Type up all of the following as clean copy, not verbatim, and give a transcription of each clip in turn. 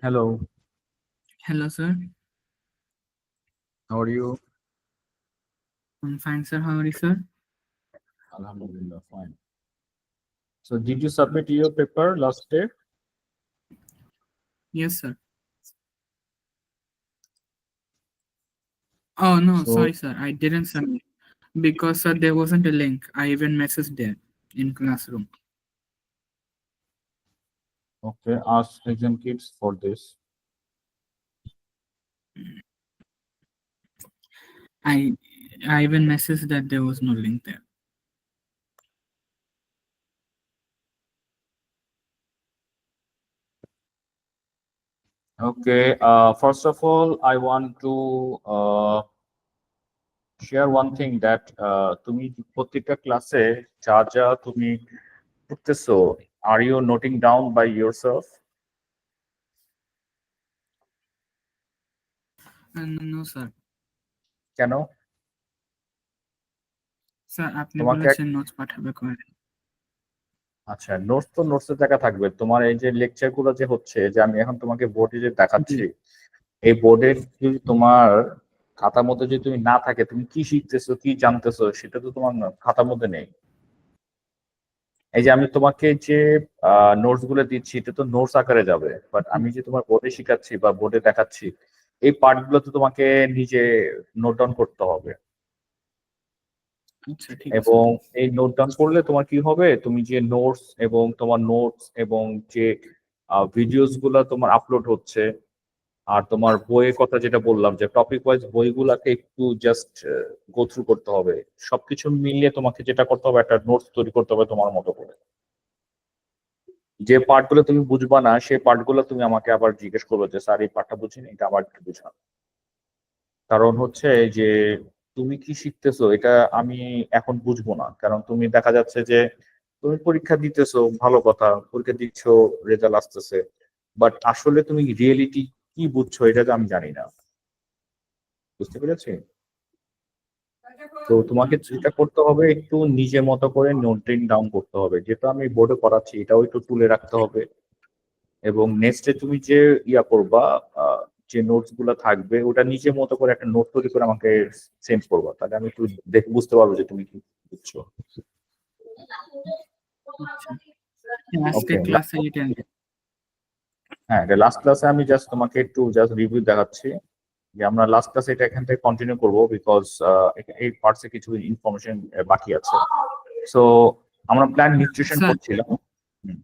Hello, Hello, sir. how are you? I'm fine, sir. How are you, sir? Alhamdulillah, fine. So, did you submit your paper last day? Yes, sir. Oh, no, So, sorry, sir. I didn't submit because, sir, there wasn't a link. I even messaged there in classroom. okay, ask exam kids for this. I I even messaged that there was no link there. Okay, first of all, I want to share one thing that তুমি প্রত্যেকটা ক্লাসে যা যা তুমি পড়তেছো, are you noting down by yourself? No, sir. কেন? Sir আপনি তোমাকে বলেছেন নোটস পাঠাবে করে। আচ্ছা, নোটস তো নোটসের জায়গা থাকবে। তোমার এই যে লেকচার গুলো যে হচ্ছে, যে আমি এখন তোমাকে বোর্ডে যে জি। দেখাচ্ছি, এই বোর্ডে যদি তোমার খাতার মধ্যে যদি তুমি না থাকে, তুমি কি শিখতেছো কি জানতেছো সেটা তো তোমার খাতার মধ্যে নেই। এই যে আমি তোমাকে যে নোটস গুলো দিচ্ছি, এটা তো নোটস আকারে যাবে, বাট আমি যে তোমার বোর্ডে শিখাচ্ছি বা বোর্ডে দেখাচ্ছি, এই পার্ট গুলো তো তোমাকে নিজে নোট ডাউন করতে হবে। আচ্ছা, ঠিক আছে। এবং এই নোট ডাউন করলে তোমার কি হবে, তুমি যে নোটস এবং তোমার নোটস এবং যে ভিডিওস গুলা তোমার আপলোড হচ্ছে, আর তোমার বইয়ের কথা যেটা বললাম যে টপিক ওয়াইজ বইগুলাকে একটু জাস্ট গো থ্রু করতে হবে। সবকিছু মিলিয়ে তোমাকে যেটা করতে হবে, একটা নোটস তৈরি করতে হবে তোমার মতো করে। যে পার্ট গুলো তুমি বুঝবা না, সেই পার্ট গুলো তুমি আমাকে আবার জিজ্ঞেস করবে যে স্যার এই পার্টটা বুঝিনি, এটা আবার একটু বুঝান। কারণ হচ্ছে যে তুমি কি শিখতেছো এটা আমি এখন বুঝবো না, কারণ তুমি দেখা যাচ্ছে যে তুমি পরীক্ষা দিতেছো, ভালো কথা, পরীক্ষা দিচ্ছ, রেজাল্ট আসতেছে, বাট আসলে তুমি রিয়েলিটি কি বুঝছো এটা তো আমি জানি না। বুঝতে পেরেছি? তো তোমাকে আচ্ছা, যেটা করতে হবে, একটু নিজের মতো করে নোটিং ডাউন করতে হবে, যেটা আমি বোর্ডে করাচ্ছি এটাও একটু তুলে রাখতে হবে। এবং নেক্সটে তুমি যে ইয়া করবা, যে নোটস গুলো থাকবে ওটা নিজের মতো করে একটা নোট তৈরি করে আমাকে সেন্ড করবা, তাহলে আমি একটু দেখে বুঝতে পারবো যে তুমি কি বুঝছো। আচ্ছা। আজকে ওকে, ক্লাসে রিটেন। হ্যাঁ, লাস্ট ক্লাসে আমি জাস্ট তোমাকে একটু জাস্ট রিভিউ দেখাচ্ছি যে আমরা লাস্ট ক্লাসে এটা এখান থেকে কন্টিনিউ করবো, বিকজ এই পার্টসে কিছু ইনফরমেশন বাকি আছে। সো আমরা প্ল্যান নিউট্রিশন স্যার করছিলাম। হুম,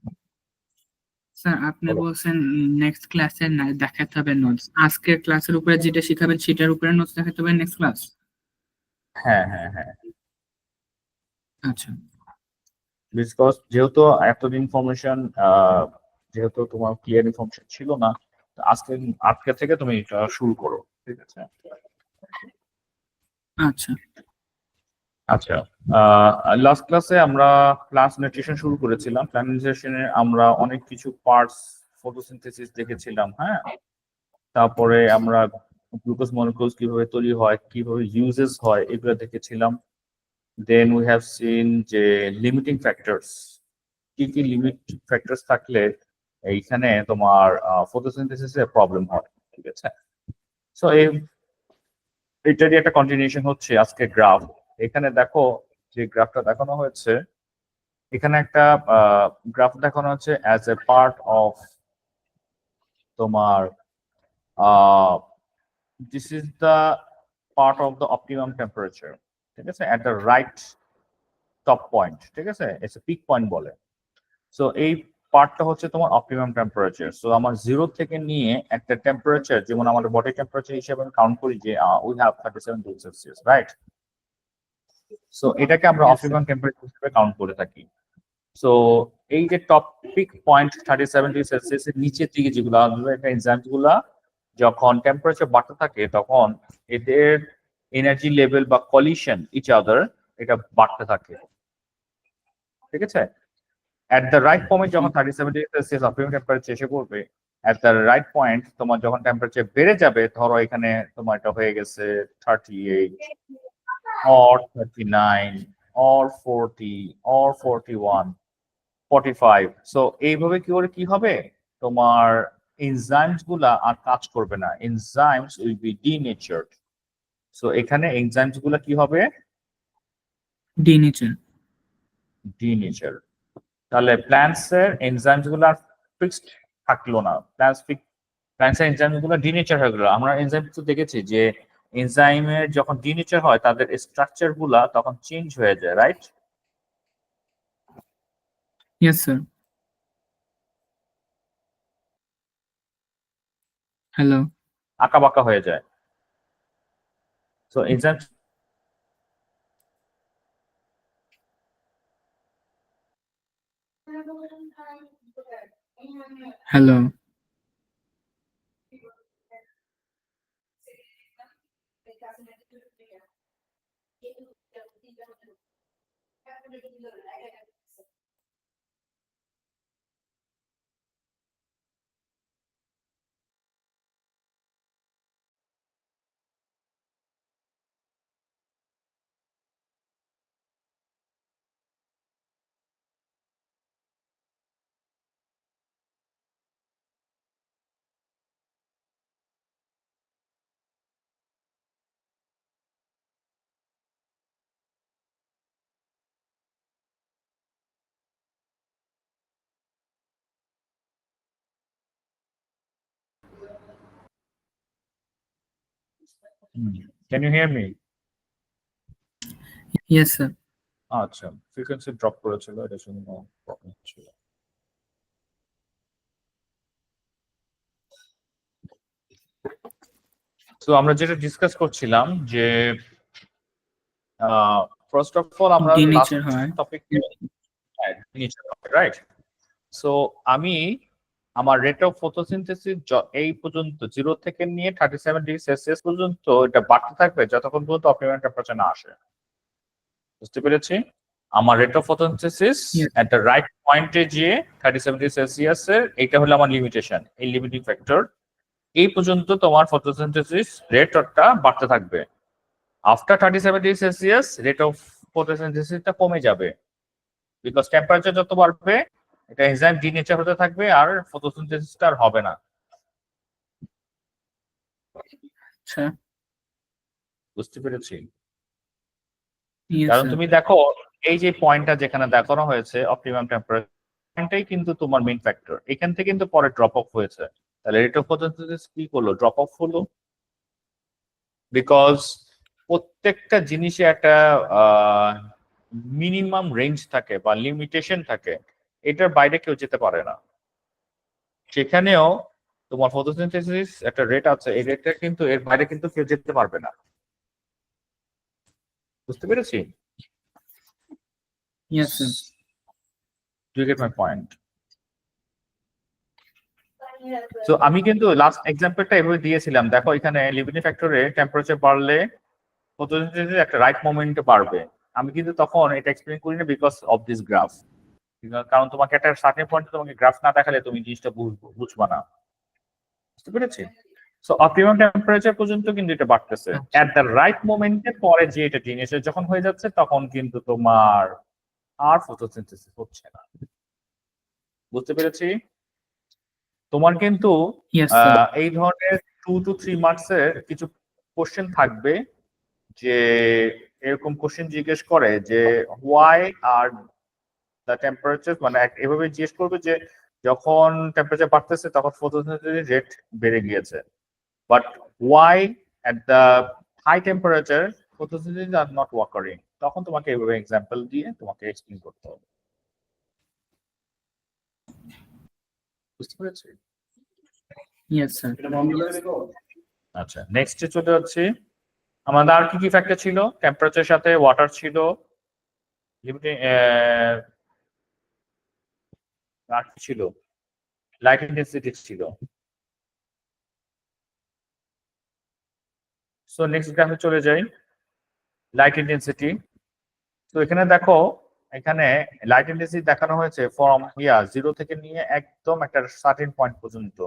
স্যার আপনি বলো। বলছেন নেক্সট ক্লাসে দেখাতে হবে নোটস। আজকের ক্লাসের উপরে যেটা শিখাবেন সেটার উপরে নোটস দেখাতে হবে নেক্সট ক্লাস। হ্যাঁ, হ্যাঁ, হ্যাঁ, আচ্ছা, বিকজ যেহেতু এত ইনফরমেশন, যেহেতু তোমার ক্লিয়ার ইনফরমেশন ছিল না, তো আজকে থেকে তুমি এটা শুরু করো, ঠিক আছে? আচ্ছা, আচ্ছা, লাস্ট ক্লাসে আমরা ক্লাস নিউট্রিশন শুরু করেছিলাম। প্ল্যান নিউট্রিশনে আমরা অনেক কিছু পার্টস, ফটোসিনথেসিস দেখেছিলাম, হ্যাঁ। তারপরে আমরা গ্লুকোজ মলিকিউলস কিভাবে তৈরি হয়, কিভাবে ইউজেস হয়, এগুলো দেখেছিলাম। দেন উই হ্যাভ সিন যে লিমিটিং ফ্যাক্টরস, কি কি লিমিট ফ্যাক্টরস থাকলে এইখানে তোমার ফটোসিনথেসিসে প্রবলেম হয়, ঠিক আছে? সো এটারই একটা কন্টিনিউশন হচ্ছে আজকে গ্রাফ। এখানে দেখো, যে গ্রাফটা দেখানো হয়েছে, এখানে একটা গ্রাফ দেখানো হচ্ছে অ্যাজ এ পার্ট অফ তোমার this is the part of the optimum temperature, ঠিক আছে, at the right top point, ঠিক আছে, এটস পিক পয়েন্ট বলে। সো এই পার্টটা হচ্ছে তোমার অপটিমাম টেম্পারেচার। সো আমার 0 থেকে নিয়ে একটা টেম্পারেচার, যেমন আমাদের বডি টেম্পারেচার হিসেবে আমি কাউন্ট করি যে we have 37 degree Celsius, right? So এটাকে আমরা ইয়েস স্যার। অপটিমাম টেম্পারেচার হিসেবে কাউন্ট করে থাকি। সো এই যে top peak point 37 degree Celsius এর নিচের দিকে যেগুলো এনজাইমস গুলা যখন টেম্পারেচার বাড়তে থাকে, তখন এদের এনার্জি লেভেল বা কলিশন ইচ আদার, এটা বাড়তে থাকে, ঠিক আছে? অ্যাট দ্য রাইট পয়েন্ট যখন 37 ডিগ্রি সেলসিয়াস অপটিমাম টেম্পারেচার এসে পড়বে, অ্যাট দ্য রাইট পয়েন্ট তোমার যখন টেম্পারেচার বেড়ে যাবে, ধরো এখানে তোমার এটা হয়ে গেছে 38 or 39 or 40 or 41 45। সো এইভাবে কি করে কি হবে, তোমার এনজাইমস গুলা আর কাজ করবে না, enzymes will be denatured. So এখানে এনজাইমস গুলা কি হবে? ডিনেচার। ডিনেচার। তাহলে প্ল্যান্টস এর এনজাইমস গুলা ফিক্সড থাকলো না, প্ল্যান্টস এর এনজাইমস গুলা ডিনেচার হয়ে গেল। আমরা এনজাইম তো দেখেছি যে এনজাইমের যখন ডিনেচার হয় তাদের স্ট্রাকচার গুলা তখন চেঞ্জ হয়ে যায়, রাইট? Yes sir. হ্যালো। আঁকা বাঁকা হয়ে যায়। So enzyme hello. Can you hear me? Yes sir. আচ্ছা, ফ্রিকোয়েন্সি ড্রপ করেছিল, এটা জন্য প্রবলেম ছিল। তো আমরা যেটা ডিসকাস করছিলাম যে ফার্স্ট অফ অল আমরা লাস্ট ডিনেচার হয়। Topic right. সো আমি আমার রেট অফ ফটোসিনথেসিস এই পর্যন্ত 0 থেকে নিয়ে 37 ডিগ্রি সেলসিয়াস পর্যন্ত এটা বাড়তে থাকবে যতক্ষণ পর্যন্ত অপটিমাম টেম্পারেচার না আসে। বুঝতে পেরেছি? আমার rate of photosynthesis Yes. At the right পয়েন্টে গিয়ে 37 ডিগ্রি সেলসিয়াসের এটা হলো আমার লিমিটেশন, এই লিমিটিং ফ্যাক্টর। এই পর্যন্ত তোমার ফটোসিনথেসিস রেটটা বাড়তে থাকবে। After 37 degree Celsius rate of ফটোসিনথেসিসটা কমে যাবে, বিকজ টেম্পারেচার যত বাড়বে এটা এনজাইম ডিনেচার হতে থাকবে আর ফটোসিনথেসিসটা আর হবে না। আচ্ছা। বুঝতে পেরেছি? Yes, কারণ sir. তুমি দেখো এই যে পয়েন্টটা যেখানে দেখানো হয়েছে অপটিমাম টেম্পারেচার, পয়েন্টটাই কিন্তু তোমার মেইন ফ্যাক্টর। এখান থেকে কিন্তু পরে ড্রপ অফ হয়েছে, তাহলে রেট অফ ফটোসিনথেসিস কি করলো? ড্রপ অফ হলো। বিকজ প্রত্যেকটা জিনিসে একটা মিনিমাম রেঞ্জ থাকে বা লিমিটেশন থাকে, এটার বাইরে কেউ যেতে পারে না। সেখানেও তোমার ফটোসিনথেসিস একটা রেট আছে, এই রেটটা কিন্তু এর বাইরে কিন্তু কেউ যেতে পারবে না। বুঝতে পেরেছি? Yes, sir. Do you get my point? তো আমি কিন্তু লাস্ট এক্সাম্পলটা এভাবে দিয়েছিলাম, দেখো এখানে লিমিটিং ফ্যাক্টরে টেম্পারেচার বাড়লে ফটোসিনথেসিস একটা রাইট মোমেন্টে বাড়বে। আমি কিন্তু তখন এটা এক্সপ্লেইন করি না বিকজ অফ দিস গ্রাফ, কারণ তোমাকে একটা সার্টেন পয়েন্টে তোমাকে গ্রাফ না দেখালে তুমি জিনিসটা বুঝবা না। বুঝতে পেরেছি? সো অপটিমাম টেম্পারেচার পর্যন্ত কিন্তু এটা বাড়তেছে, এট দ্য রাইট মোমেন্টে পরে যে এটা ডিনেচার যখন হয়ে যাচ্ছে তখন কিন্তু তোমার আর ফটোসিনথেসিস হচ্ছে না। বুঝতে পেরেছি? তোমার কিন্তু Yes, sir. এই ধরনের 2 to 3 মার্কসের কিছু কোশ্চেন থাকবে যে এরকম কোশ্চেন জিজ্ঞেস করে যে হোয়াই আর দ্য টেম্পারেচার, মানে এভাবে জিজ্ঞেস করবে যে যখন টেম্পারেচার বাড়তেছে তখন ফটোসিনথেসিস রেট বেড়ে গিয়েছে, but why at the high temperature photosynthesis are not ওয়াকারিং, তখন তোমাকে এইভাবে এক্সাম্পল দিয়ে তোমাকে এক্সপ্লেইন করতে হবে। বুঝতে পেরেছি? Yes, sir. আচ্ছা, নেক্সটে চলে যাচ্ছি। আমাদের আর কি কি ফ্যাক্টর ছিল? টেম্পারেচার সাথে ওয়াটার ছিল, লিমিটিং আর কি ছিল? লাইট ইন্টেন্সিটি ছিল। সো নেক্সট গ্রাফে চলে যাই, লাইট ইন্টেন্সিটি। তো এখানে দেখো, এখানে লাইট ইন্টেন্সিটি দেখানো হয়েছে ফ্রম 0 থেকে নিয়ে একদম একটা সার্টেন পয়েন্ট পর্যন্ত।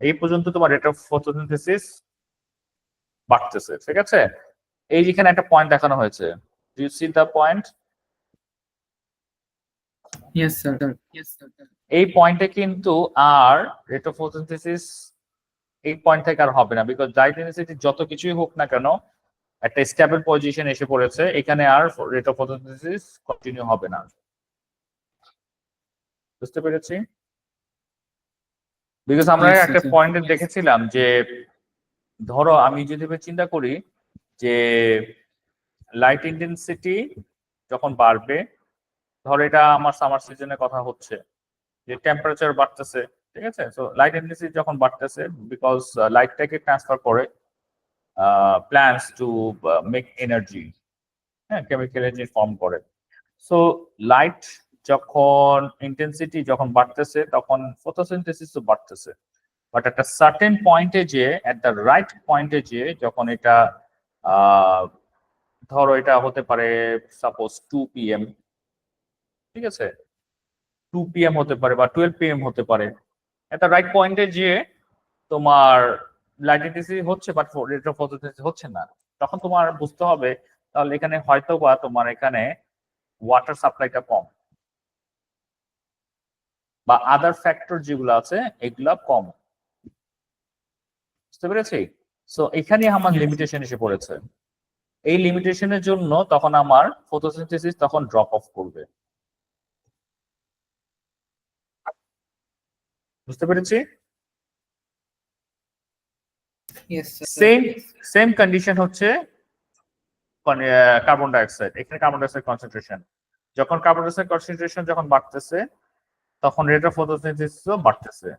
এই পর্যন্ত তোমার রেট অফ ফটোসিনথেসিস বাড়তেছে, ঠিক আছে? এই যেখানে একটা পয়েন্ট দেখানো হয়েছে, do you see the point? Yes, sir. Yes, sir. এই পয়েন্টে কিন্তু আর রেট অফ ফটোসিনথেসিস এই পয়েন্ট থেকে আর হবে না, বিকজ লাইট ইন্টেন্সিটি যত কিছুই হোক না কেন একটা স্টেবল পজিশন এসে পড়েছে, এখানে আর রেট অফ ফটোসিনথেসিস কন্টিনিউ হবে না। বুঝতে পেরেছি? বিকজ আমরা Yes, একটা sir. পয়েন্টে দেখেছিলাম যে ধরো আমি যদি চিন্তা করি যে লাইট ইন্টেন্সিটি যখন বাড়বে, ধরো এটা আমার সামার সিজনের কথা হচ্ছে, যে টেম্পারেচার বাড়তেছে, ঠিক আছে? সো লাইট ইন্টেন্সিটি যখন বাড়তেছে, বিকজ লাইটটাকে ট্রান্সফার করে প্ল্যান্টস টু মেক এনার্জি, হ্যাঁ, কেমিক্যাল এনার্জি ফর্ম করে। সো লাইট যখন ইন্টেন্সিটি যখন বাড়তেছে তখন ফটোসিনথেসিসও বাড়তেছে, বাট একটা সার্টেন পয়েন্টে যে এট দ্য রাইট পয়েন্টে যে যখন এটা ধরো এটা হতে পারে সাপোজ 2 PM, ঠিক আছে, 2 PM হতে পারে বা 12 PM হতে পারে, একটা রাইট পয়েন্টে যে তোমার লাইট ইন্টেন্সিটি হচ্ছে বাট রেট অফ ফটোসিনথেসিস হচ্ছে না, তখন তোমার বুঝতে হবে তাহলে এখানে হয়তো বা তোমার এখানে ওয়াটার সাপ্লাইটা কম বা আদার ফ্যাক্টর যেগুলো আছে এগুলা কম। বুঝতে পেরেছি? সো এখানে আমার Yes. লিমিটেশন এসে পড়েছে। এই লিমিটেশনের জন্য তখন আমার ফটোসিনথেসিস তখন ড্রপ অফ করবে। বুঝতে পেরেছি? Yes, sir. Same same condition হচ্ছে কার্বন ডাইঅক্সাইড। এখানে কার্বন ডাইঅক্সাইড কনসেন্ট্রেশন, যখন কার্বন ডাইঅক্সাইড কনসেন্ট্রেশন যখন বাড়তেছে তখন রেট অফ ফটোসিনথেসিসও বাড়তেছে।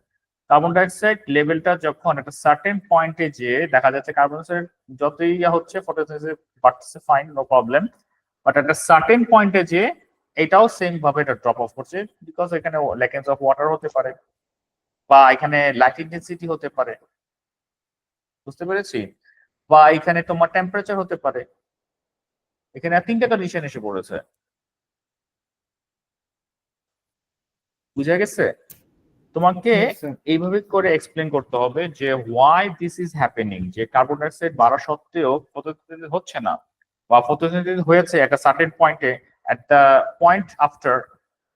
কার্বন ডাইঅক্সাইড লেভেলটা যখন একটা সার্টেন পয়েন্টে যে দেখা যাচ্ছে কার্বন ডাইঅক্সাইড যতই হচ্ছে ফটোসিনথেসিস বাড়তেছে, ফাইন, নো প্রবলেম, বাট একটা সার্টেন পয়েন্টে যে এটাও সেম ভাবে এটা ড্রপ অফ করছে, বিকজ এখানে ল্যাকেন্স অফ ওয়াটার হতে পারে বা এখানে লাইট ইন্টেন্সিটি হতে পারে। বুঝতে পেরেছি? বা এখানে তোমার টেম্পারেচার হতে পারে। এখানে 3টা কন্ডিশন এসে পড়েছে। বুঝা গেছে? তোমাকে Yes, sir. এইভাবে করে এক্সপ্লেন করতে হবে যে ওয়াই দিস ইজ হ্যাপেনিং, যে কার্বন ডাইঅক্সাইড বাড়া সত্ত্বেও ফটোসিনথেসিস হচ্ছে না, বা ফটোসিনথেসিস হয়েছে একটা সার্টেন পয়েন্টে, at the point after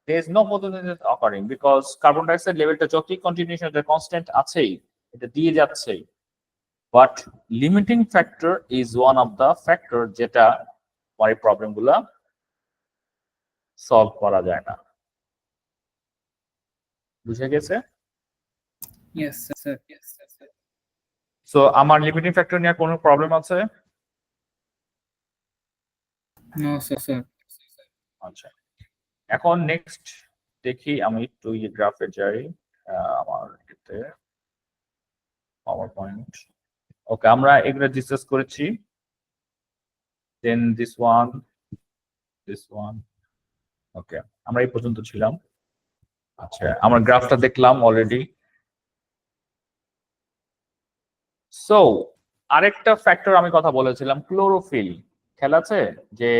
there is no photosynthesis occurring because carbon dioxide লেভেলটা যতই কন্টিনিউশন কনস্ট্যান্ট আছেই, এটা দিয়ে যাচ্ছেই, but limiting factor is one of the factor যেটা আমার এই প্রবলেম গুলা সলভ করা যায় না। বুঝে গেছে? Yes, sir. Yes, sir. So আমার লিমিটিং ফ্যাক্টর নিয়ে কোনো প্রবলেম আছে? No, sir. আচ্ছা, এখন নেক্সট দেখি, আমি একটু গ্রাফে যাই, আমার এতে পাওয়ার পয়েন্ট। ওকে, আমরা এগুলো ডিসকাস করেছি, দেন দিস ওয়ান, ওকে, আমরা এই পর্যন্ত ছিলাম। আচ্ছা, আমার গ্রাফটা দেখলাম অলরেডি। সো আরেকটা ফ্যাক্টর আমি কথা বলেছিলাম, ক্লোরোফিল। খেয়াল আছে যে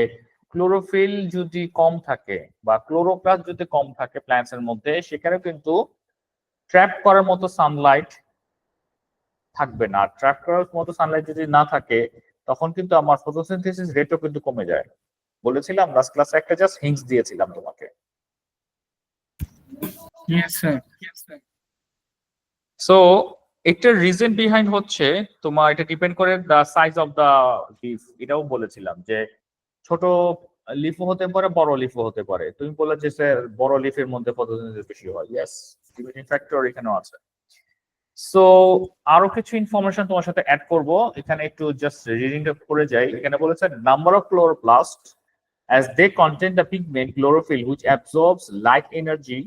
ক্লোরোফিল যদি কম থাকে বা ক্লোরোপ্লাস্ট যদি কম থাকে প্ল্যান্টস এর মধ্যে, সেখানে কিন্তু ট্র্যাপ করার মতো সানলাইট থাকবে না। ট্র্যাপ করার মতো সানলাইট যদি না থাকে তখন কিন্তু আমার ফটোসিনথেসিস রেটও কিন্তু কমে যায়। বলেছিলাম লাস্ট ক্লাসে একটা জাস্ট হিন্টস দিয়েছিলাম তোমাকে। Yes, sir. Yes, sir. So একটা রিজন বিহাইন্ড হচ্ছে তোমার এটা ডিপেন্ড করে the size of the leaf. এটাও বলেছিলাম যে ছোট লিফও হতে পারে, বড় লিফও হতে পারে। তুমি বলে যে স্যার বড় লিফের মধ্যে ফটোসিনথেসিস বেশি হয়, ইয়েস, লিমিটিং ফ্যাক্টর এখানেও আছে। সো আরো কিছু ইনফরমেশন তোমার সাথে অ্যাড করব এখানে, একটু জাস্ট রিডিংটা করে যাই। এখানে বলেছে number of chloroplast as they contain the pigment chlorophyll which absorbs light energy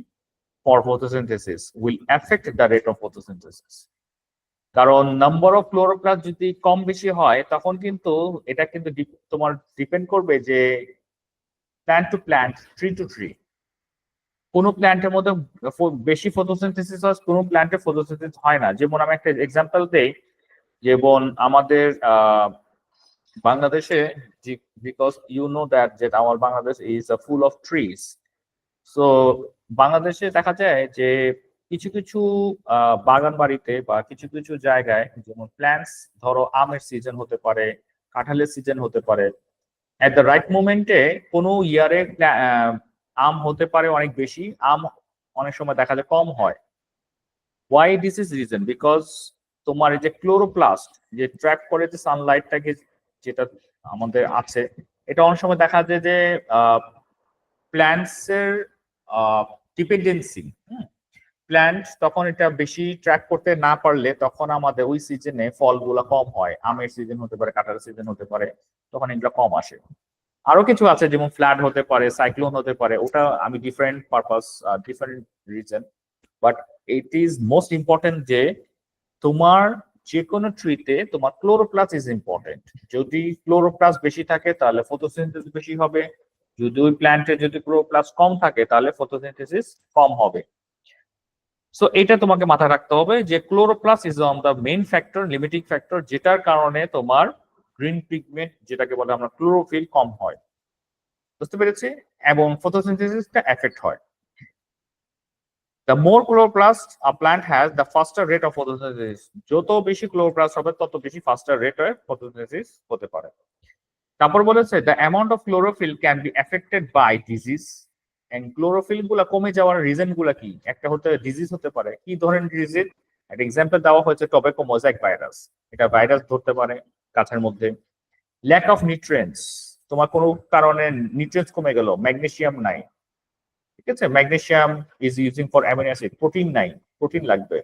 for photosynthesis will affect the rate of photosynthesis. কারণ নাম্বার অফ ক্লোরোপ্লাস্ট যদি কম বেশি হয় তখন কিন্তু এটা কিন্তু তোমার ডিপেন্ড করবে যে plant to plant, tree to tree, কোন প্ল্যান্টের মধ্যে বেশি ফটোসিনথেসিস হয়, কোন প্ল্যান্টের ফটোসিনথেসিস হয় না। যেমন আমি একটা এক্সাম্পল দেই, যেমন আমাদের বাংলাদেশে, বিকজ ইউ নো দ্যাট যে আমার Bangladesh is full of trees. So বাংলাদেশে দেখা যায় যে কিছু কিছু বাগান বাড়িতে বা কিছু কিছু জায়গায়, যেমন প্ল্যান্টস, ধরো আমের সিজন হতে পারে, কাঁঠালের সিজন হতে পারে, এট দ্য রাইট মোমেন্টে কোনো ইয়ারে আম হতে পারে অনেক বেশি, আম অনেক সময় দেখা যায় কম হয়। Why this is reason? Because তোমার এই যে ক্লোরোপ্লাস্ট যে ট্র্যাপ করে যে সানলাইটটাকে, যেটা আমাদের আছে, এটা অনেক সময় দেখা যায় যে প্ল্যান্টস এর ডিপেন্ডেন্সি, প্ল্যান্ট তখন এটা বেশি ট্র্যাক করতে না পারলে তখন আমাদের ওই সিজনে ফলগুলো কম হয়। আমের সিজন হতে পারে, কাঁঠালের সিজন হতে পারে, তখন এগুলো কম আসে। আরো কিছু আছে, যেমন ফ্লাড হতে পারে, সাইক্লোন হতে পারে, ওটা আমি different purpose, different reason. But it is most important যে তোমার যে কোনো ট্রিতে তোমার ক্লোরোপ্লাস্ট ইজ ইম্পর্টেন্ট। যদি ক্লোরোপ্লাস্ট বেশি থাকে তাহলে ফটোসিনথেসিস বেশি হবে, যদি ওই প্ল্যান্টে যদি ক্লোরোপ্লাস্ট কম থাকে তাহলে ফটোসিনথেসিস কম হবে। সো এটা তোমাকে মাথায় রাখতে হবে যে chloroplast is on the main factor, limiting factor, যেটার কারণে তোমার গ্রিন পিগমেন্ট, যেটাকে বলে আমরা ক্লোরোফিল, কম হয়। বুঝতে পেরেছি? এবং ফটোসিনথেসিসটা এফেক্ট হয়। The more chloroplast a plant has, the faster rate of photosynthesis. যত বেশি ক্লোরোপ্লাস্ট হবে তত বেশি ফাস্টার রেট এর ফটোসিনথেসিস হতে পারে। তারপর বলেছে the amount of chlorophyll can be affected by disease, and chlorophyll গুলা কমে যাওয়ার রিজন গুলা কি? একটা হতে ডিজিজ হতে পারে। কি ধরনের ডিজিজ? একটা এক্সাম্পল দেওয়া হয়েছে টোব্যাকো মোজাইক ভাইরাস। এটা ভাইরাস ধরতে পারে গাছের মধ্যে। ল্যাক অফ নিউট্রিয়েন্টস, তোমার কোনো কারণে নিউট্রিয়েন্টস কমে গেল, ম্যাগনেসিয়াম নাই, ঠিক আছে, magnesium is using for amino acid, protein নাই, প্রোটিন লাগবে।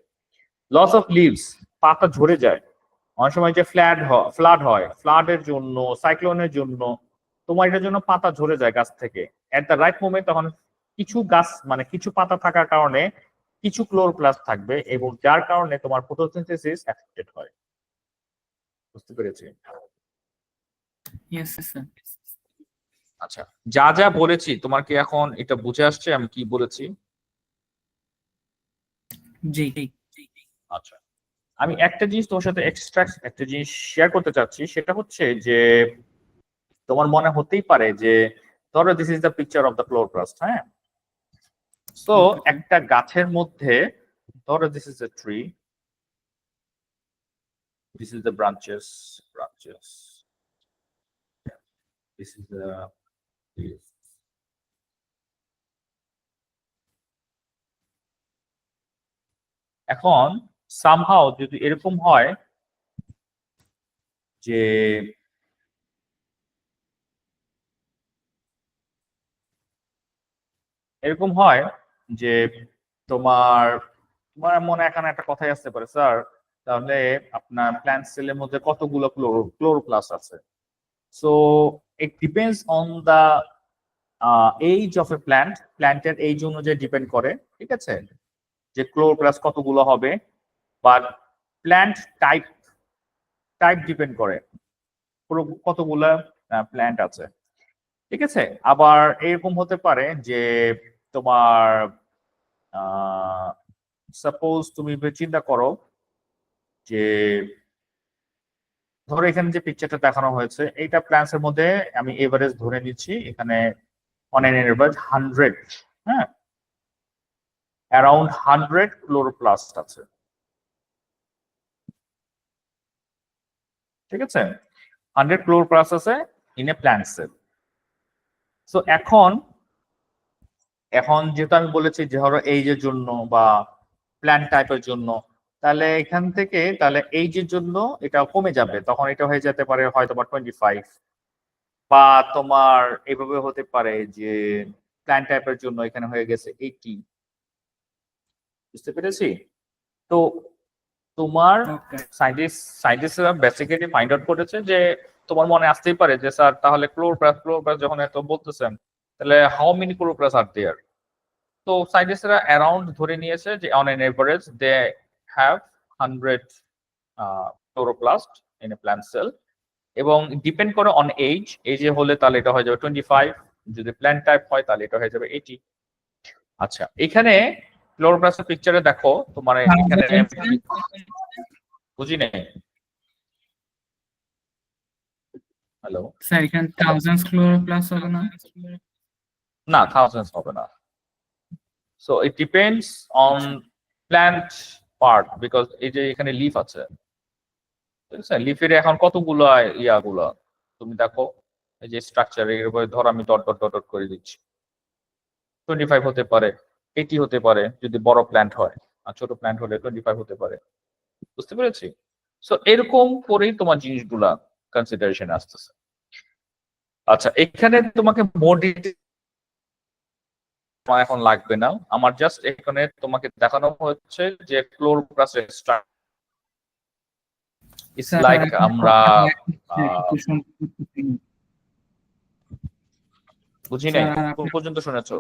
লস অফ লিভস, পাতা ঝরে যায়। অনেক সময় যে ফ্লাড হয়, ফ্লাডের জন্য, সাইক্লোনের জন্য তোমার এটার জন্য পাতা ঝরে যায় গাছ থেকে এট দ্য রাইট মোমেন্ট। তখন কিছু গাছ মানে কিছু পাতা থাকার কারণে কিছু ক্লোরোপ্লাস্ট থাকবে এবং যার কারণে তোমার ফটোসিনথেসিস এফেক্টেড হয়। বুঝতে পেরেছি? Yes sir. আচ্ছা, যা যা বলেছি তোমার কি এখন এটা বুঝে আসছে আমি কি বলেছি? জি। আচ্ছা, আমি একটা জিনিস তোমার সাথে এক্সট্রা একটা জিনিস শেয়ার করতে চাচ্ছি, সেটা হচ্ছে যে তোমার মনে হতেই পারে যে ধরো this is the picture of the chloroplast, হ্যাঁ। সো একটা গাছের মধ্যে ধরো this is a tree, this is the branches, this is the, এখন সামহাও যদি এরকম হয় যে এরকম হয় যে তোমার তোমার মনে এখানে একটা কথাই আসতে পারে, স্যার তাহলে আপনার প্ল্যান্ট সেলের মধ্যে কতগুলো ক্লোরোপ্লাস্ট আছে? So it depends on the age of a plant, প্ল্যান্টের এইজ অনুযায়ী ডিপেন্ড করে, ঠিক আছে, যে ক্লোরোপ্লাস্ট কতগুলো হবে। বা প্ল্যান্ট টাইপ টাইপ ডিপেন্ড করে কতগুলো প্ল্যান্ট আছে, ঠিক আছে। আবার এরকম হতে পারে যে তোমার সাপোজ তুমি চিন্তা করো যে ধরো এখানে যে পিকচারটা দেখানো হয়েছে এইটা প্ল্যান্টস এর মধ্যে আমি এভারেজ ধরে নিচ্ছি, এখানে অন এন এভারেজ 100, হ্যাঁ, অ্যারাউন্ড 100 ক্লোরোপ্লাস্ট আছে, ঠিক আছে, 100 ক্লোরোপ্লাস্ট আছে in a plant sell. So এখন যেহেতু আমি বলেছি যে ধরো এইজের জন্য বা প্ল্যান্ট টাইপের জন্য, তাহলে এখান থেকে তাহলে এইজের জন্য এটা কমে যাবে, তখন এটা হয়ে যেতে পারে হয়তো বা 25, বা তোমার এভাবে হতে পারে যে প্ল্যান্ট টাইপের জন্য এখানে হয়ে গেছে 80। বুঝতে পেরেছি? তো তোমার সায়েন্টিস্টরা বেসিক্যালি ফাইন্ড আউট করেছে যে তোমার মনে আসতেই পারে যে স্যার তাহলে ক্লোরোপ্লাস্ট যখন এত বলতেছেন তাহলে how many chloroplast are there? তো সায়েন্টিস্টরা অ্যারাউন্ড ধরে নিয়েছে যে on an average they have 100 chloroplast in a plant cell, এবং ডিপেন্ড করে অন এজে হলে তাহলে এটা হয়ে যাবে 25, যদি প্ল্যান্ট টাইপ হয় তাহলে এটা হয়ে যাবে 80। আচ্ছা, এখানে ক্লোরোপ্লাস্টের পিকচারে দেখো তোমার এখানে বুঝি নেই। হ্যালো স্যার এখানে থাউজেন্ডস ক্লোরোপ্লাস্ট হবে না? না, থাউজেন্ডস হবে না। So it depends on plant part, because এই যে এখানে লিফ আছে, ঠিক আছে, লিফের এখন কতগুলো ইয়াগুলো তুমি দেখো, এই যে স্ট্রাকচার এর উপরে ধর আমি ডট ডট ডট ডট করে দিচ্ছি, 25 হতে পারে, 80 হতে পারে যদি বড় প্ল্যান্ট হয়, আর ছোট প্ল্যান্ট হলে 25 হতে পারে। বুঝতে পেরেছি? সো এরকম করেই তোমার জিনিসগুলা কনসিডারেশন আসতেছে। আচ্ছা, এখানে তোমাকে মোর ডিটেইলস এখন লাগবে না, আমার জাস্ট এখানে তোমাকে দেখানো হচ্ছে যে ক্লোরোপ্লাস্টের স্ট্রাকচার ইটস স্যার লাইক আপনার আমরা কথা lag হচ্ছে, আহ, একটু শুনতে পাচ্ছি না। বুঝি নাই, স্যার আর কোন পর্যন্ত শুনেছো?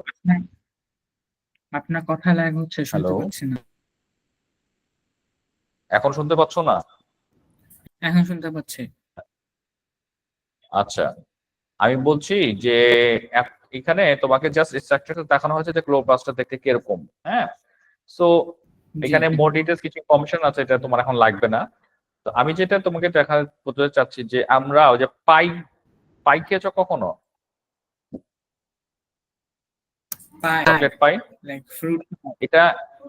আপনার কথা ল্যাগ হচ্ছে, শুনতে হ্যালো, পাচ্ছি না। এখন শুনতে পাচ্ছ না? এখন শুনতে পাচ্ছি। আচ্ছা, আমি বলছি যে এখানে তোমাকে জাস্ট স্ট্রাকচারটা দেখানো হয়েছে যে ক্লোরোপ্লাস্টটা দেখতে কিরকম। হ্যাঁ, সো জি এখানে জি মোর ডিটেলস কিছু ইনফরমেশন আছে, এটা তোমার এখন লাগবে না। তো আমি যেটা তোমাকে বলতে চাচ্ছি যে আমরা ওই যে পাই পাই খেয়েছো কখনো? পাই, চকলেট পাই, লাইক ফ্রুট। এটা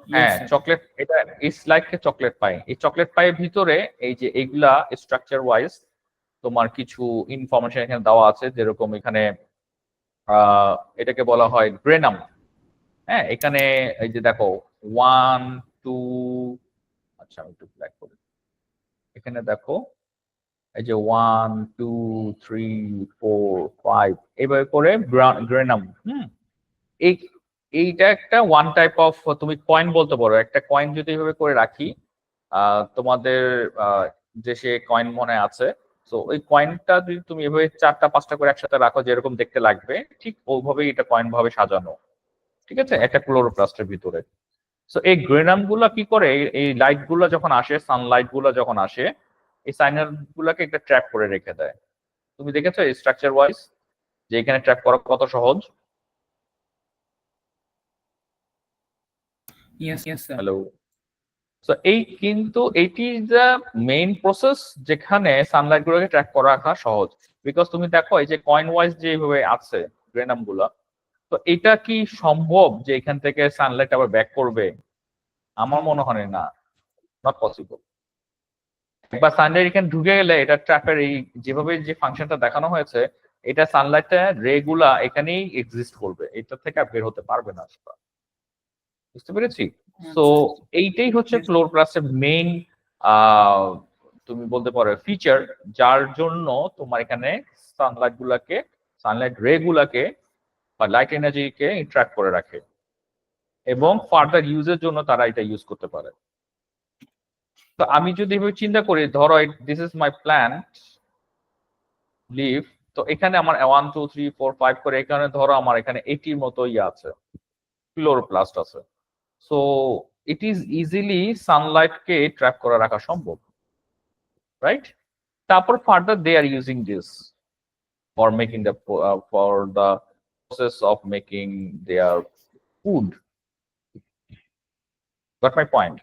ইয়েস হ্যাঁ স্যার। চকলেট, এটা ইটস লাইক এ চকলেট পাই। এই চকলেট পাইয়ের ভিতরে এই যে এইগুলা স্ট্রাকচার ওয়াইজ তোমার কিছু ইনফরমেশন এখানে দেওয়া আছে, যেরকম এখানে এটাকে বলা হয় গ্রেনাম। হ্যাঁ, এখানে এই যে দেখো 1 2, আচ্ছা আমি একটু ব্ল্যাক করে দিই। এখানে দেখো এই যে 1 2 3 4 5 এইভাবে করে গ্রেনাম। এই এইটা একটা ওয়ান টাইপ অফ, তুমি কয়েন বলতে পারো। একটা কয়েন যদি এইভাবে করে রাখি, তোমাদের দেশে কয়েন মনে আছে, তো ওই কয়েনটা যদি তুমি এভাবে 4টা 5টা করে একসাথে রাখো যেরকম দেখতে লাগবে, ঠিক ওইভাবেই এটা কয়েন ভাবে সাজানো। ঠিক আছে, একটা ক্লোরোপ্লাস্টের ভিতরে। সো এই গ্রেনাম গুলা কি করে, এই লাইট গুলা যখন আসে, সানলাইট গুলা যখন আসে, এই সাইনার গুলাকে একটা ট্র্যাপ করে রেখে দেয়। তুমি দেখেছো এই স্ট্রাকচার ওয়াইজ যে এখানে ট্র্যাপ করা কত সহজ? Yes yes sir. হ্যালো, তো এই কিন্তু এইটি দ্য মেইন প্রসেস যেখানে সানলাইট গুলোকে ট্র্যাক করা রাখা সহজ। বিকজ তুমি দেখো এই যে কয়েন ওয়াইজ যেভাবে আছে গ্রেনাম গুলা, তো এটা কি সম্ভব যে এখান থেকে সানলাইট আবার ব্যাক করবে? আমার মনে হয় না, নট পসিবল। একবার সানলাইট এখানে ঢুকে গেলে এটা ট্র্যাপের এই যেভাবে যে ফাংশনটা দেখানো হয়েছে, এটা সানলাইটটা রেগুলা এখানেই এক্সিস্ট করবে, এটা থেকে আর বের হতে পারবে না সেটা। বুঝতে পেরেছি? সো আচ্ছা এইটাই হচ্ছে yes, ক্লোরোপ্লাস্টের মেইন তুমি বলতে পারো ফিচার, যার জন্য তোমার এখানে সানলাইট গুলাকে, সানলাইট রে গুলাকে বা লাইট এনার্জিকে ইন্টারঅ্যাক্ট করে রাখে, এবং ফার্দার ইউজের জন্য তারা এটা ইউজ করতে পারে। তো আমি যদি এভাবে চিন্তা করি, ধরো this is my plant leaf, তো এখানে আমার 1 2 3 4 5 করে, এখানে ধরো আমার এখানে 80 মতো ইয়ে আছে, ক্লোরোপ্লাস্ট আছে। সো ইট ইজ ইজিলি সানলাইটকে ট্র্যাপ করে রাখা সম্ভব, রাইট? তারপর further they are using this for making the for the process of making their food. Got my point?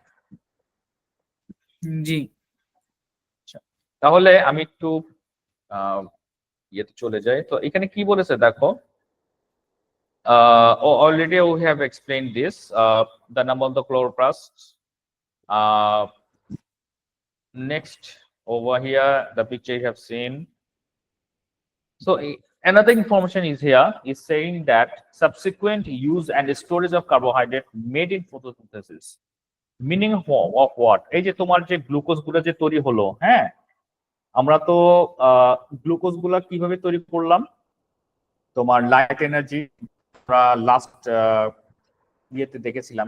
জি তাহলে আমি একটু ইয়েতে চলে যাই। তো এখানে কি বলেছে দেখো, already we have explained this, the number of the chloroplasts. Next, over here the picture you have seen. So another information is here, is saying that subsequent use and storage of carbohydrate made in photosynthesis, meaning of what? এই যে তোমার যে glucose গুলো যে তৈরি হলো, হ্যাঁ, আমরা তো গ্লুকোজ গুলা কিভাবে তৈরি করলাম? তোমার লাইট এনার্জি, আমরা লাস্ট ইয়েতে দেখেছিলাম,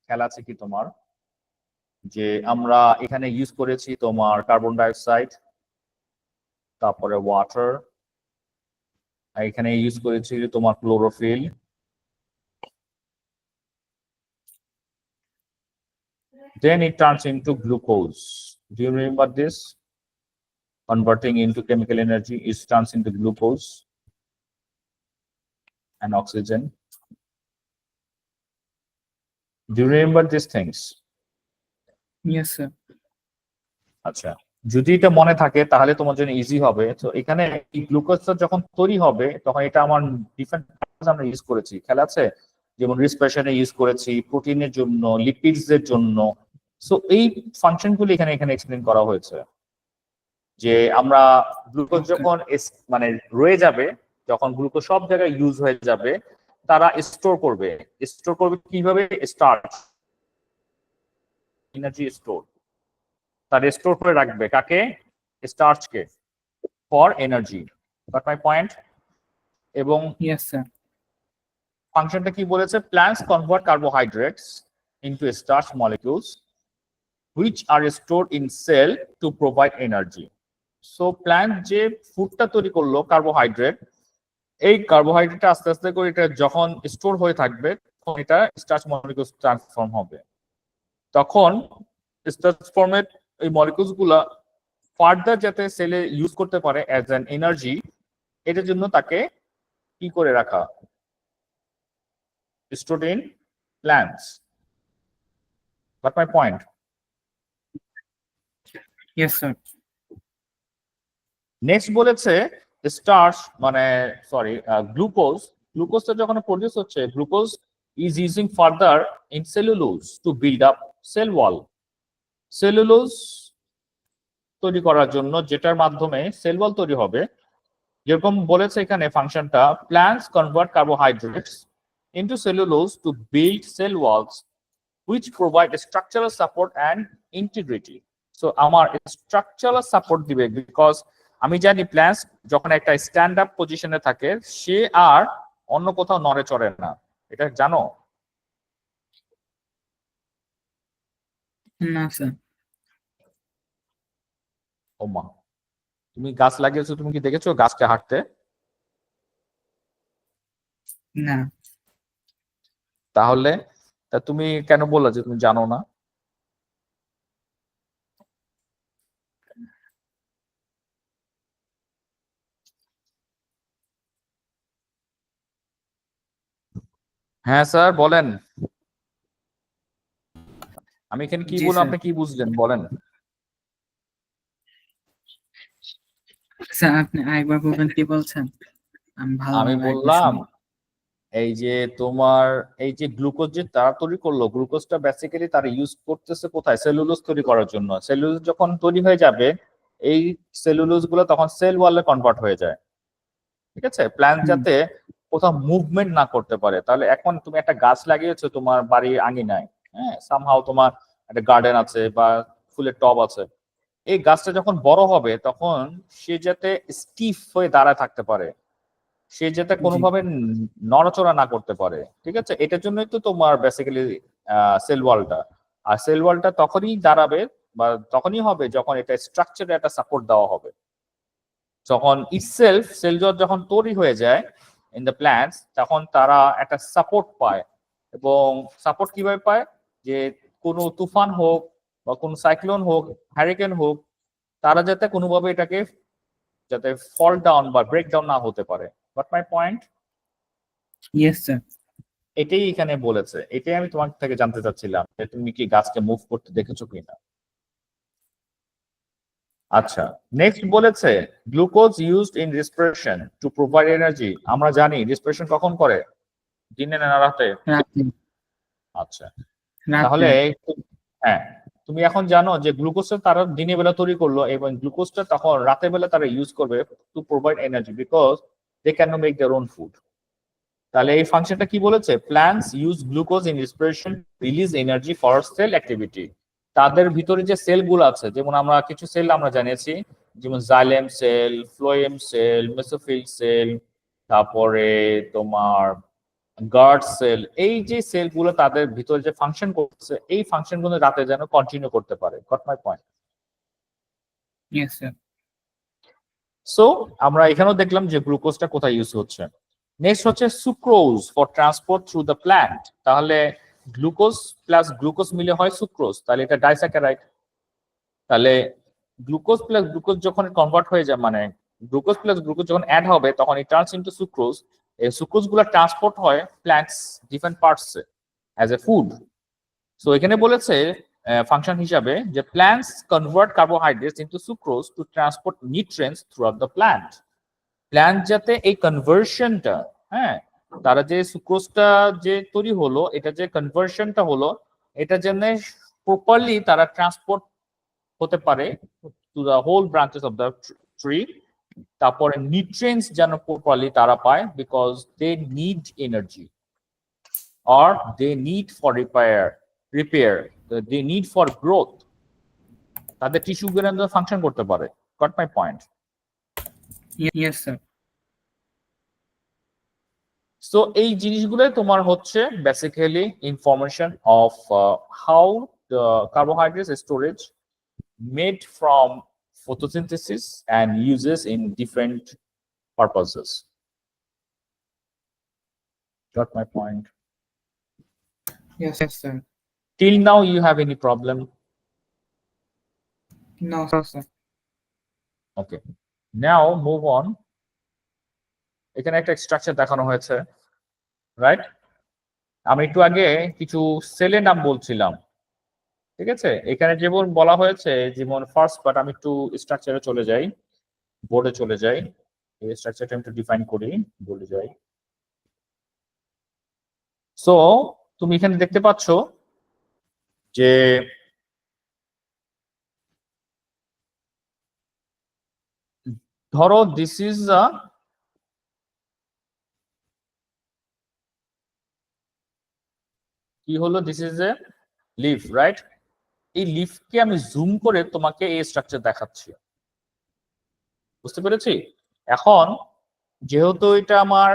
খেয়াল আছে কি তোমার, যে আমরা এখানে ইউজ করেছি তোমার কার্বন ডাইঅক্সাইড, তারপরে ওয়াটার, এখানে ইউজ করেছি তোমার chlorophyll, then it turns into glucose. Do you remember this? Converting into chemical energy, it turns into glucose and oxygen. Do you remember these things? Yes sir. আচ্ছা, যদি এটা মনে থাকে তাহলে তোমার জন্য ইজি হবে। তো এখানে এই গ্লুকোজটা যখন তৈরি হবে, তখন এটা আমার ডিফারেন্ট আমরা ইউজ করেছি, খেয়াল আছে? যেমন রেসপিরেশনে ইউজ করেছি, প্রোটিনের জন্য, লিপিডস এর জন্য। সো এই ফাংশন গুলো এখানে এক্সপ্লেন করা হয়েছে, যে আমরা গ্লুকোজ যখন মানে রয়ে যাবে, যখন গ্লুকোজ সব জায়গায় ইউজ হয়ে যাবে, তারা স্টোর করবে কিভাবে? স্টার্চ, এনার্জি স্টোর, তারা স্টোর করে রাখবে কাকে? স্টার্চকে, for energy. Got my point? এবং ইয়েস স্যার। ফাংশনটা কি বলেছে? Plants convert carbohydrates into starch molecules which are stored in cell to provide energy. So plant যে ফুডটা তৈরি করলো কার্বোহাইড্রেট, এই কার্বোহাইড্রেটটা আস্তে আস্তে করে এটা যখন স্টোর হয়ে থাকবে তখন এটা স্টার্চ মলিকিউলস ট্রান্সফর্ম হবে। তখন স্টার্চ ফর্মের এই মলিকিউলস গুলা ফার্দার যাতে সেলে ইউজ করতে পারে অ্যাজ অ্যান এনার্জি, এটার জন্য তাকে কি করে রাখা? stored in plants. Got my point? Yes sir. Next বলেছে স্টার্চ মানে গ্লুকোজটা যখন প্রডিউস হচ্ছে, glucose is using further in cellulose to build up cell wall. Cellulose তৈরি করার জন্য, যেটার মাধ্যমে সেল ওয়াল তৈরি হবে, যেরকম বলেছে এখানে ফাংশনটা, plants convert carbohydrates into cellulose to build cell walls which provide structural support and integrity. So আমার স্ট্রাকচারাল সাপোর্ট দিবে, বিকজ আমি জানি প্ল্যান্টস যখন একটা স্ট্যান্ড আপ পজিশনে থাকে সে আর অন্য কোথাও নড়ে চড়ে না, এটা জানো? না স্যার। ওমা, তুমি গাছ লাগিয়েছো, তুমি কি দেখেছো গাছকে হাঁটতে? না। তাহলে তা তুমি কেন বললা যে তুমি জানো না? হ্যাঁ স্যার বলেন, আমি এখানে কি জি বললাম, স্যার। আপনি কি বুঝলেন বলেন? স্যার আপনি আরেকবার বলবেন, কি বলছেন? আমি আমি ভালোভাবে একবার বললাম শুনি। এই যে তোমার এই যে গ্লুকোজ যে তারা তৈরি করলো, গ্লুকোজটা বেসিক্যালি তারা ইউজ করতেছে কোথায়? সেলুলোজ তৈরি করার জন্য। সেলুলোজ যখন তৈরি হয়ে যাবে, এই সেলুলোজ গুলো তখন সেল ওয়ালে কনভার্ট হয়ে যায়, ঠিক আছে? প্ল্যান্ট হুম, যাতে কোথাও মুভমেন্ট না করতে পারে। তাহলে এখন তুমি একটা গাছ লাগিয়েছো তোমার বাড়ির আঙিনায়, হ্যাঁ, সামহাও তোমার একটা গার্ডেন আছে বা ফুলের টব আছে, এই গাছটা যখন বড় হবে তখন সে যাতে স্টিফ হয়ে দাঁড়ায় থাকতে পারে, সে যাতে জি কোনোভাবে নড়াচড়া না করতে পারে, ঠিক আছে? এটার জন্যই তো তোমার বেসিক্যালি সেল ওয়ালটা। আর সেল ওয়ালটা তখনই দাঁড়াবে বা তখনই হবে যখন এটা স্ট্রাকচারে একটা সাপোর্ট দেওয়া হবে। যখন ইটসেলফ সেল ওয়াল যখন তৈরি হয়ে যায় ইন দ্য প্ল্যান্টস, তখন তারা একটা সাপোর্ট পায়। এবং সাপোর্ট কিভাবে পায়? যে কোনো তুফান হোক বা কোনো সাইক্লোন হোক, হ্যারিকেন হোক, তারা যাতে কোনোভাবে এটাকে যাতে ফল ডাউন বা ব্রেক ডাউন না হতে পারে। But my point? Yes sir. এটাই এখানে বলেছে, এটাই আমি তোমার থেকে জানতে চাচ্ছিলাম যে তুমি কি গাছকে মুভ করতে দেখেছো কিনা। আচ্ছা, নেক্সট বলেছে glucose used in respiration two provide energy. আমরা জানি রেসপিরেশন কখন করে? দিনে না রাতে? রাতে। আচ্ছা, রাতে। তাহলে হ্যাঁ, তুমি এখন জানো যে গ্লুকোজটা তারা দিনের বেলা তৈরি করলো এবং গ্লুকোজটা তখন রাতের বেলা তারা ইউজ করবে to provide energy, because they can make their own food. তাহলে এই ফাংশনটা কি বলেছে? Plants use glucose in respiration release energy for cell activity. তাদের ভিতরে যে সেলগুলো আছে, যেমন আমরা কিছু সেল আমরা জানিয়েছি, যেমন xylem cell, phloem cell, mesophyll cell, তারপরে তোমার গার্ড সেল, এই যে সেলগুলো তাদের ভিতরে যে ফাংশন করছে, এই ফাংশনগুলো রাতে যেন কন্টিনিউ করতে পারে। Goat my point? Yes sir. So আমরা এখানেও দেখলাম যে গ্লুকোজটা কোথায় ইউজ হচ্ছে। নেক্সট হচ্ছে sucrose for transport through the plant. তাহলে গ্লুকোজ প্লাস গ্লুকোজ মিলে হয় সুক্রোজ, তাহলে এটা ডাইস্যাকারাইড। তাহলে গ্লুকোজ প্লাস গ্লুকোজ যখন কনভার্ট হয়ে যায়, মানে গ্লুকোজ প্লাস গ্লুকোজ যখন অ্যাড হবে তখন ইট টার্নস ইনটু সুক্রোজ। এই সুক্রোজ গুলো ট্রান্সপোর্ট হয় plants different parts as a food. So এখানে বলেছে ফাংশন হিসাবে যে plants convert carbohydrates into sucrose to transport nutrients throughout the plant. Plant যাতে এই কনভার্সনটা, হ্যাঁ, তারা যে সুক্রোজটা যে তৈরি হলো, এটা যে কনভার্সনটা হলো, এটা যেন প্রপারলি তারা ট্রান্সপোর্ট হতে পারে to the whole branches of the tree. তারপরে নিউট্রিয়েন্টস যেন প্রপারলি তারা পায়, because they need energy. or they need for repair, they need for growth, তাদের টিস্যু গুলো ফাংশন করতে পারে। Goat my point? Yes sir. So এই জিনিসগুলো তোমার হচ্ছে basically information of how the carbohydrate storage made from photosynthesis and uses in different purposes. Got my point? Yes, sir. Till now, you have any problem? No, sir. Okay. Now move on. এখানে একটা structure দেখানো হয়েছে, right? আমি একটু আগে কিছু সেলের নাম বলছিলাম, ঠিক আছে? এখানে যেমন বলা হয়েছে যেমন ফার্স্ট, বাট আমি একটু স্ট্রাকচারে চলে যাই, বোর্ডে চলে যাই, এই স্ট্রাকচারটা আমি একটু ডিফাইন করি, বলে যাই। সো তুমি এখানে দেখতে পাচ্ছ যে ধরো দিস ইজ কি হলো, this is A leaf, right? এই লিফকে আমি জুম করে তোমাকে এই স্ট্রাকচার দেখাচ্ছি, বুঝতে পেরেছি? এখন যেহেতু এটা আমার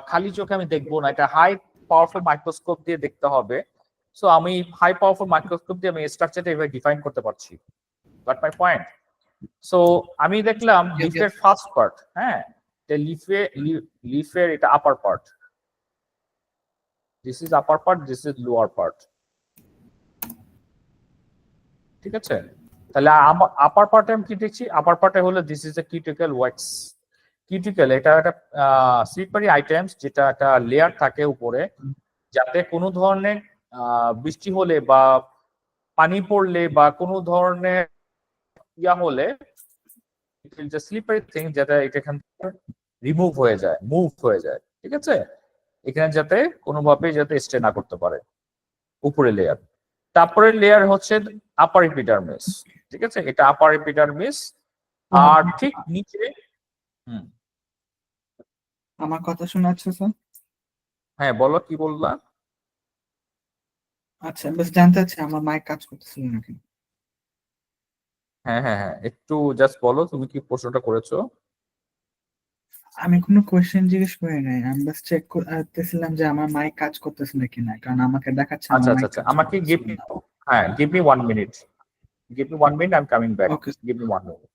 খালি চোখে আমি দেখবো না, এটা হাই পাওয়ারফুল মাইক্রোস্কোপ দিয়ে দেখতে হবে, সো আমি হাই পাওয়ারফুল মাইক্রোস্কোপ দিয়ে আমি স্ট্রাকচারটা এভাবে ডিফাইন করতে পারছি। Goat my point? সো আমি দেখলাম লিফের ফার্স্ট পার্ট, হ্যাঁ, লিফের এটা আপার part, this is upper part, this is lower part, ঠিক আছে? তাহলে আপার পার্টে আমি কি দেখছি? আপার পার্টে হলো this is A cuticle wax. Cuticle এটা একটা স্লিপারি আইটেমস, যেটা একটা লেয়ার থাকে উপরে, যাতে কোনো ধরনের বৃষ্টি হলে বা পানি পড়লে বা কোনো ধরনের ইয়া হলে স্লিপারি থিং, যাতে এটা এখান থেকে রিমুভ হয়ে যায়, মুভ হয়ে যায়, ঠিক আছে? এখানে যাতে কোনোভাবে যাতে স্টে না করতে পারে উপরে লেয়ার। তারপরে লেয়ার হচ্ছে আপার এপিডার্মিস, ঠিক আছে? এটা আপার এপিডার্মিস। আর ঠিক নিচে আমার কথা শোনা যাচ্ছে স্যার? হ্যাঁ, বলো, কি বললা? আচ্ছা, বেশ জানতে চাচ্ছি আমার মাইক কাজ করতেছিল নাকি। হ্যাঁ হ্যাঁ হ্যাঁ, একটু জাস্ট বলো তুমি কি প্রশ্নটা করেছো। আমি কোনো কোয়েশ্চেন জিজ্ঞেস করি নাই, আমি বাস চেক করতেছিলাম যে আমার মাইক কাজ করতেছে নাকি না, কারণ আমাকে দেখাচ্ছে আচ্ছা আমার আচ্ছা মাইক আচ্ছা, কাজ আমাকে করতেছে গিভ মি, হ্যাঁ, give me 1 minute, give me 1 minute, I am coming back, okay. Give me 1 minute.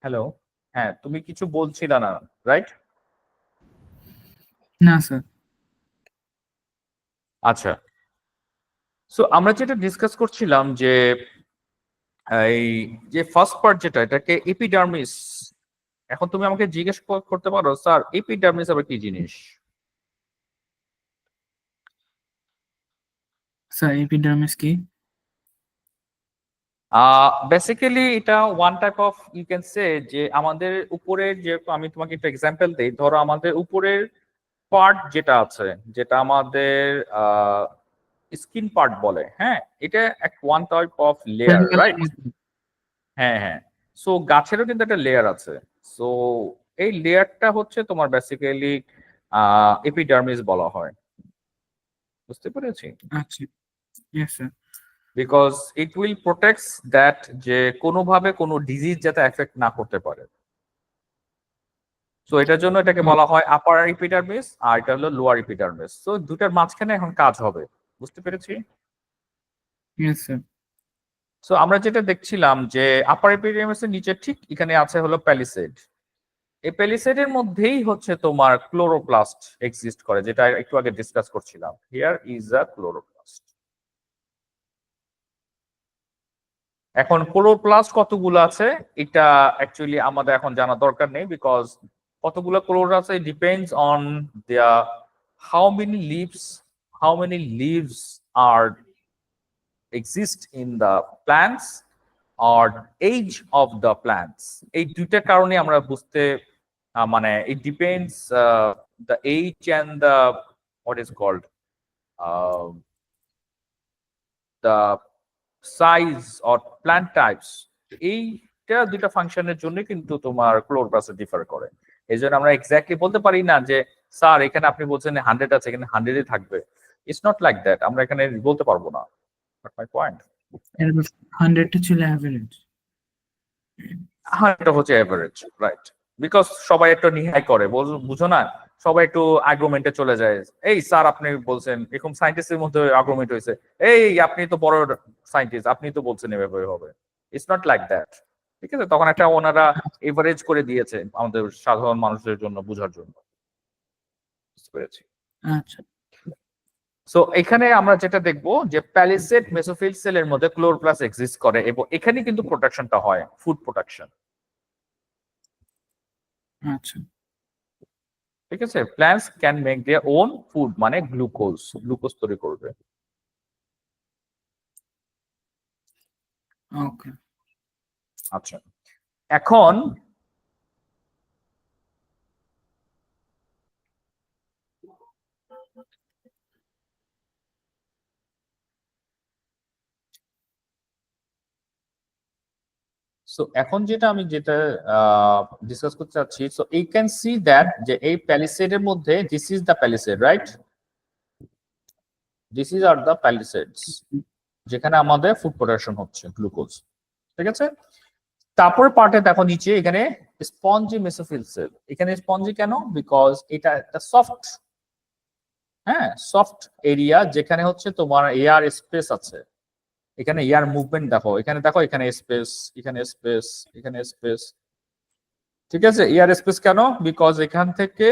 Hello, হ্যাঁ, তুমি কিছু বলছিলা না, রাইট? না স্যার। আচ্ছা, সো আমরা যেটা ডিসকাস করছিলাম যে এই যে ফার্স্ট পার্ট যেটা, এটাকে এপিডার্মিস। এখন তুমি আমাকে জিজ্ঞেস করতে পারো, স্যার এপিডার্মিস আবার কি জিনিস? স্যার এপিডার্মিস কি? বেসিক্যালি এটা one type of, you can say, যে আমাদের উপরের যে, আমি তোমাকে একটা এক্সাম্পল দেই, ধরো আমাদের উপরের পার্ট যেটা আছে, যেটা আমাদের স্কিন পার্ট বলে, হ্যাঁ, এটা এক one type of layer, right? হ্যাঁ হ্যাঁ, সো গাছেরও কিন্তু একটা লেয়ার আছে। সো এই লেয়ারটা হচ্ছে তোমার বেসিক্যালি এপিডার্মিস বলা হয়, বুঝতে পেরেছি? আচ্ছা Yes, sir. Because it will protects that যে কোনোভাবে কোনো ডিজিজ যাতে এফেক্ট না করতে পারে। সো এটার জন্য এটাকে বলা হয় আপার এপিডার্মিস আর এটা হলো লোয়ার এপিডার্মিস। সো দুটার মাঝখানে এখন কাজ হবে, বুঝতে পেরেছি? Yes, sir. সো আমরা যেটা দেখছিলাম যে আপার এপিডার্মিসের নিচে ঠিক এখানে আছে হলো প্যালিসেড। এই প্যালিসেডের মধ্যেই হচ্ছে তোমার ক্লোরোপ্লাস্ট এক্সিস্ট করে, যেটা একটু আগে ডিসকাস করছিলাম। Here is a chloroplast. এখন ক্লোরোপ্লাস্ট কতগুলো আছে এটা অ্যাকচুয়ালি আমাদের এখন জানা দরকার নেই, বিকজ কতগুলো ক্লোর আছে depends on there how many leaves are exist in the plants or age of the plants। এই দুইটা কারণে আমরা বুঝতে মানে it depends the age and the what is called the size or plant types। এইটা দুইটা ফাংশনের জন্য কিন্তু তোমার ক্লোরোপ্লাস্ট ডিফার করে। এই জন্য আমরা এক্স্যাক্টলি বলতে পারি না যে স্যার এখানে আপনি বলছেন 100 আছে, এখানে 100 থাকবে। ইটস নট লাইক দ্যাট, আমরা এখানে বলতে পারবো না। মাই পয়েন্ট, 100 টা ছিল অ্যাভারেজ। হ্যাঁ এটা হচ্ছে এভারেজ, রাইট। বিকজ সবাই একটু নিহাই করে, বুঝো না, সবাই একটু আর্গুমেন্টে চলে যায়। এই স্যার আপনি বলছেন, এরকম সায়েন্টিস্টের মধ্যে আর্গুমেন্ট হয়েছে, এই আপনি তো বড় সায়েন্টিস্ট, আপনি তো বলছেন এভাবে হবে। ইটস নট লাইক দ্যাট, ঠিক আছে? তখন একটা ওনারা এভারেজ করে দিয়েছে আমাদের সাধারণ মানুষের জন্য বোঝার জন্য, বুঝতে পেরেছি? আচ্ছা, সো এখানে আমরা যেটা দেখবো যে প্যালিসেড মেসোফিল সেলের মধ্যে ক্লোরোপ্লাস্ট এক্সিস্ট করে এবং এখানে কিন্তু প্রোডাকশনটা হয়, ফুড প্রোডাকশন। আচ্ছা, ঠিক আছে? Plants can make their own food, মানে গ্লুকোজ তৈরি করবে। ওকে। আচ্ছা, এখন এখন যেটা আমি ডিসকাস করতে চাচ্ছি, so you can see that যে এই প্যালিসেডের মধ্যে this is the palisade, right? This is are the palisades, যেখানে আমাদের ফুড প্রোডাকশন হচ্ছে গ্লুকোজ, ঠিক আছে? তারপর পার্টে দেখো নিচে এখানে স্পঞ্জি মেসোফিল সেল। এখানে স্পঞ্জি কেন? বিকজ এটা একটা সফট, হ্যাঁ, সফট এরিয়া যেখানে হচ্ছে তোমার এয়ার স্পেস আছে। এখানে এয়ার মুভমেন্ট দেখো, এখানে দেখো, এখানে স্পেস, এখানে স্পেস, এখানে স্পেস, ঠিক আছে? এয়ার স্পেস কেন? বিকজ এখান থেকে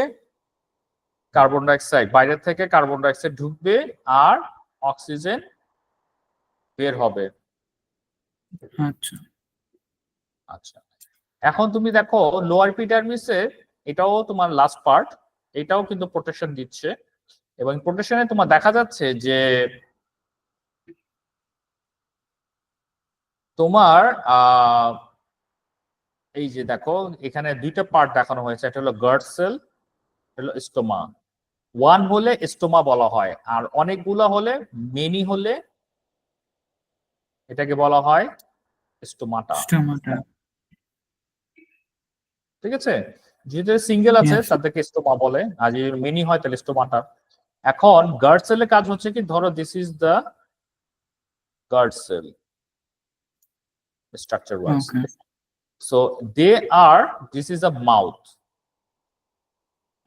কার্বন ডাইঅক্সাইড, বাইরে থেকে কার্বন ডাইঅক্সাইড ঢুকবে আর অক্সিজেন বের হবে। আচ্ছা, আচ্ছা, এখন তুমি দেখো লোয়ার এপিডার্মিসের, এটাও তোমার লাস্ট পার্ট, এটাও কিন্তু প্রোটেকশন দিচ্ছে এবং প্রোটেকশনে তোমার দেখা যাচ্ছে যে তোমার এই যে দেখো এখানে দুইটা পার্ট দেখানো হয়েছে, একটা হলো গার্ড সেল, হলো স্টোমা। ওয়ান হলে স্টোমা বলা হয়, আর অনেকগুলো হলে, মেনি হলে এটাকে বলা হয় স্টোমাটা, স্টোমাটা। ঠিক আছে? যেহেতু সিঙ্গেল আছে Yes. তাদেরকে স্টোমা বলে, আর যদি মেনি হয় তাহলে স্টোমাটা। এখন গার্ড সেলের কাজ হচ্ছে কি, ধরো this is the guard cell structure wise. Okay. So they are, this is a mouth,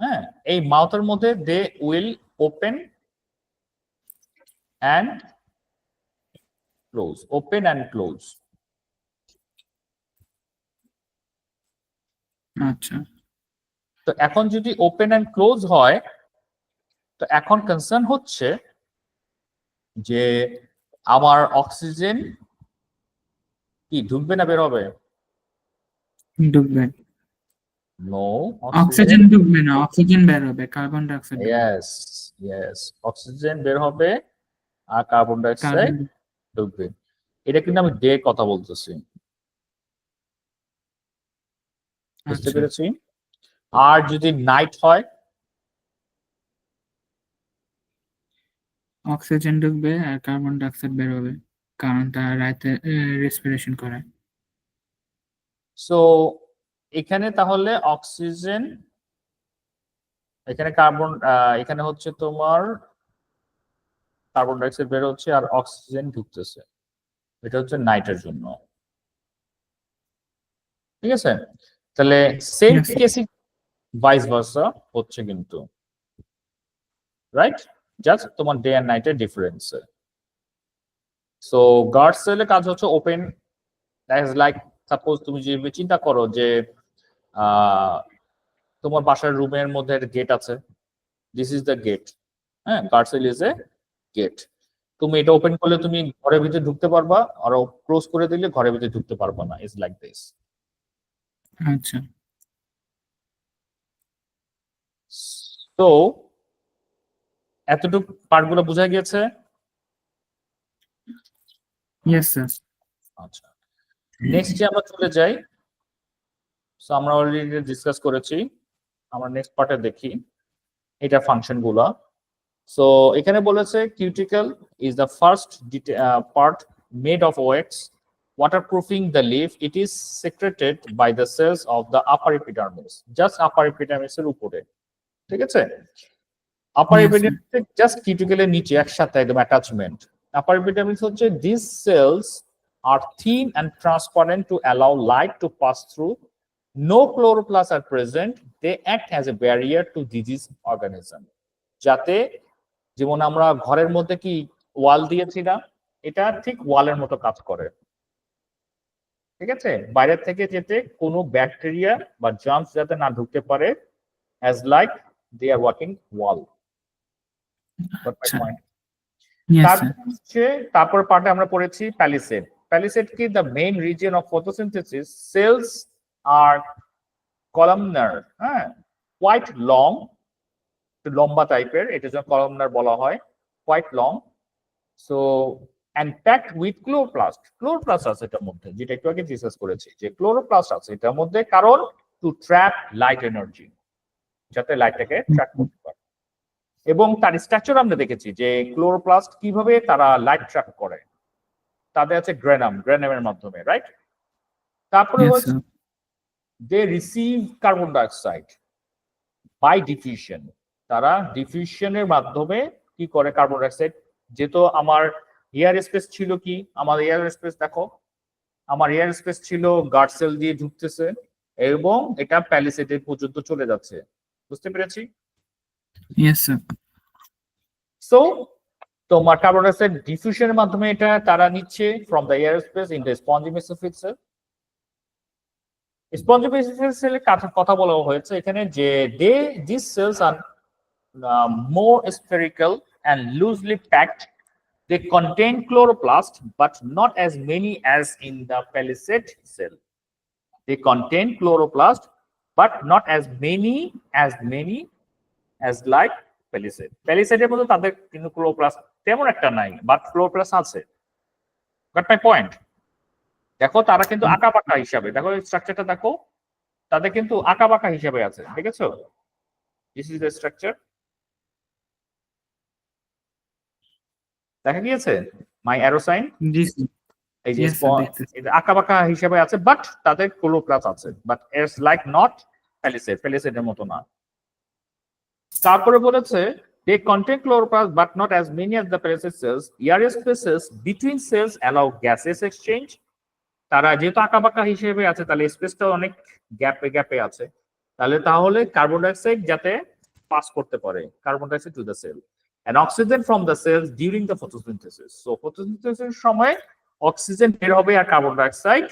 হ্যাঁ, এই মাউথের মধ্যে they will open and close, open and close. আচ্ছা, তো এখন যদি ওপেন অ্যান্ড ক্লোজ হয়, তো এখন কনসার্ন হচ্ছে যে আমার অক্সিজেন কি ঢুকবে না বের হবে? ঢুকবে। নো, অক্সিজেন ঢুকবে না, অক্সিজেন বের হবে, carbon dioxide yes, yes, oxygen বের হবে আর কার্বন ডাইঅক্সাইড কার্বন। ঢুকবে। এটা কিন্তু আমি ডে কথা বলতেছি, বুঝতে আচ্ছা, পেরেছি? আর যদি নাইট হয়, অক্সিজেন ঢুকবে আর কার্বন ডাইঅক্সাইড বের হবে, কারণ তারা রাতে রেসপিরেশন করে। সো এখানে তাহলে অক্সিজেন, এখানে কার্বন, এখানে হচ্ছে তোমার কার্বন ডাইঅক্সাইড বের হচ্ছে আর অক্সিজেন ঢুকতেছে, এটা হচ্ছে নাইটের জন্য। ঠিক আছে, তাহলে সেম Yes, sir. কেসই ভাইস ভার্সা হচ্ছে কিন্তু, রাইট? জাস্ট তোমার ডে এন্ড নাইটের ডিফারেন্স। সো গার্ড সেলের কাজ হচ্ছে open, that is like suppose তুমি যে চিন্তা করো যে তোমার বাসার রুমের মধ্যে গেট আছে, দিস ইজ দ্য গেট, হ্যাঁ, guard cell is a gate. তুমি এটা ওপেন করলে তুমি ঘরের ভিতরে ঢুকতে পারবা, আর ক্লোজ করে দিলে ঘরের ভিতরে ঢুকতে পারবা না, ইজ লাইক দিস। আচ্ছা, তো এতটুকু পার্ট গুলো বোঝা গেছে? Yes sir. আচ্ছা, নেক্সট আমরা চলে যাই। সো আমরা অলরেডি ডিসকাস করেছি, আমরা নেক্সট পার্টে দেখি এটা ফাংশন গুলা। সো এখানে বলেছে cuticle is the first part made of wax waterproofing the leaf. It is secreted by the cells of the upper epidermis, just upper epidermis এর উপরে। ঠিক আছে, আপার Yes, এপিডার্মিস জাস্ট কিউটিকলের নিচে একসাথে একদম অ্যাটাচমেন্ট। আপার এপিডার্মিস হচ্ছে this cells are thin and transparent to allow light to pass through. No chloroplast are present, they act as a barrier to disease organism. যাতে যেমন আমরা ঘরের মধ্যে কি ওয়াল দিয়েছি না, এটা ঠিক ওয়ালের মতো কাজ করে। ঠিক আছে, বাইরের থেকে যেতে কোনো ব্যাকটেরিয়া বা জার্মস যাতে না ঢুকতে পারে, as like they are working wall. Got my আচ্ছা। point? Yes, তারপর sir. হচ্ছে তারপর পার্টে আমরা পড়েছি প্যালিসেড। প্যালিসেড কি the main region of photosynthesis, cells are columnar, হ্যাঁ, কোয়াইট লং, লম্বা টাইপের, এটা জন্য কলামনার বলা হয়, quite long. So and packed with chloroplast. Chloroplast আছে এটার মধ্যে, যেটা একটু আগে ডিসকাস করেছি যে ক্লোরোপ্লাস্ট আছে এটার মধ্যে, কারণ টু ট্র্যাপ লাইট এনার্জি, যাতে লাইটটাকে ট্র্যাপ করতে পারে। এবং তার স্ট্রাকচার আমরা দেখেছি যে ক্লোরোপ্লাস্ট কিভাবে তারা লাইট ট্র্যাপ করে, তাদের আছে গ্রেনামের মাধ্যমে, রাইট? তারপরে Yes, হচ্ছে sir. They receive carbon dioxide by diffusion. তারা ডিফিউশনের মাধ্যমে কি করে কার্বন ডাইঅক্সাইড, যেহেতু আমার এয়ার স্পেস ছিল, কি আমার এয়ার স্পেস দেখো, আমার এয়ার স্পেস ছিল গার্ড সেল দিয়ে ঢুকতেছে এবং এটা প্যালিসেডের পর্যন্ত চলে যাচ্ছে, বুঝতে পেরেছি? Yes, sir. সো তোমার কার্বন ডাইঅক্সাইড ডিফিউশনের মাধ্যমে এটা তারা নিচ্ছে from the air space in the spongy mesophyll cell. Spongy mesophyll সেলের কথা বলা হয়েছে এখানে যে these cells are more spherical and loosely packed. They contain chloroplast, but not as many as in the palisade cell. They contain chloroplast, but not as many as like palisade. Palisade এর মধ্যে তাদের কিন্তু chloroplast তেমন একটা নাই, but chloroplast আছে। Goat my point? দেখো তারা কিন্তু আঁকাবাঁকা হিসাবে, দেখো স্ট্রাকচারটা দেখো, তাদের কিন্তু আঁকাবাঁকা হিসাবে আছে, ঠিক আছে? দিস ইজ দ্য স্ট্রাকচার, দেখা গিয়েছে মাই অ্যারো সাইন, Yes, sir. এই যে Yes, sir, দেখতেছি। আঁকাবাঁকা হিসাবে আছে, বাট তাদের ক্লোরোপ্লাস্ট আছে, বাট ইটস লাইক নট প্যালিসেডের মতো না। তারপরে বলেছে they contain chloroplast but not as many as the palisade cells. Air spaces between cells allow gaseous exchange. তারা যেহেতু আঁকাবাঁকা হিসেবে আছে, তাহলে স্পেসটা অনেক গ্যাপে আছে, তাহলে কার্বন ডাইঅক্সাইড যাতে পাস করতে পারে, carbon dioxide to the cell and oxygen from the cells during the photosynthesis. So photosynthesis সময় অক্সিজেন বের হবে আর কার্বন ডাইঅক্সাইড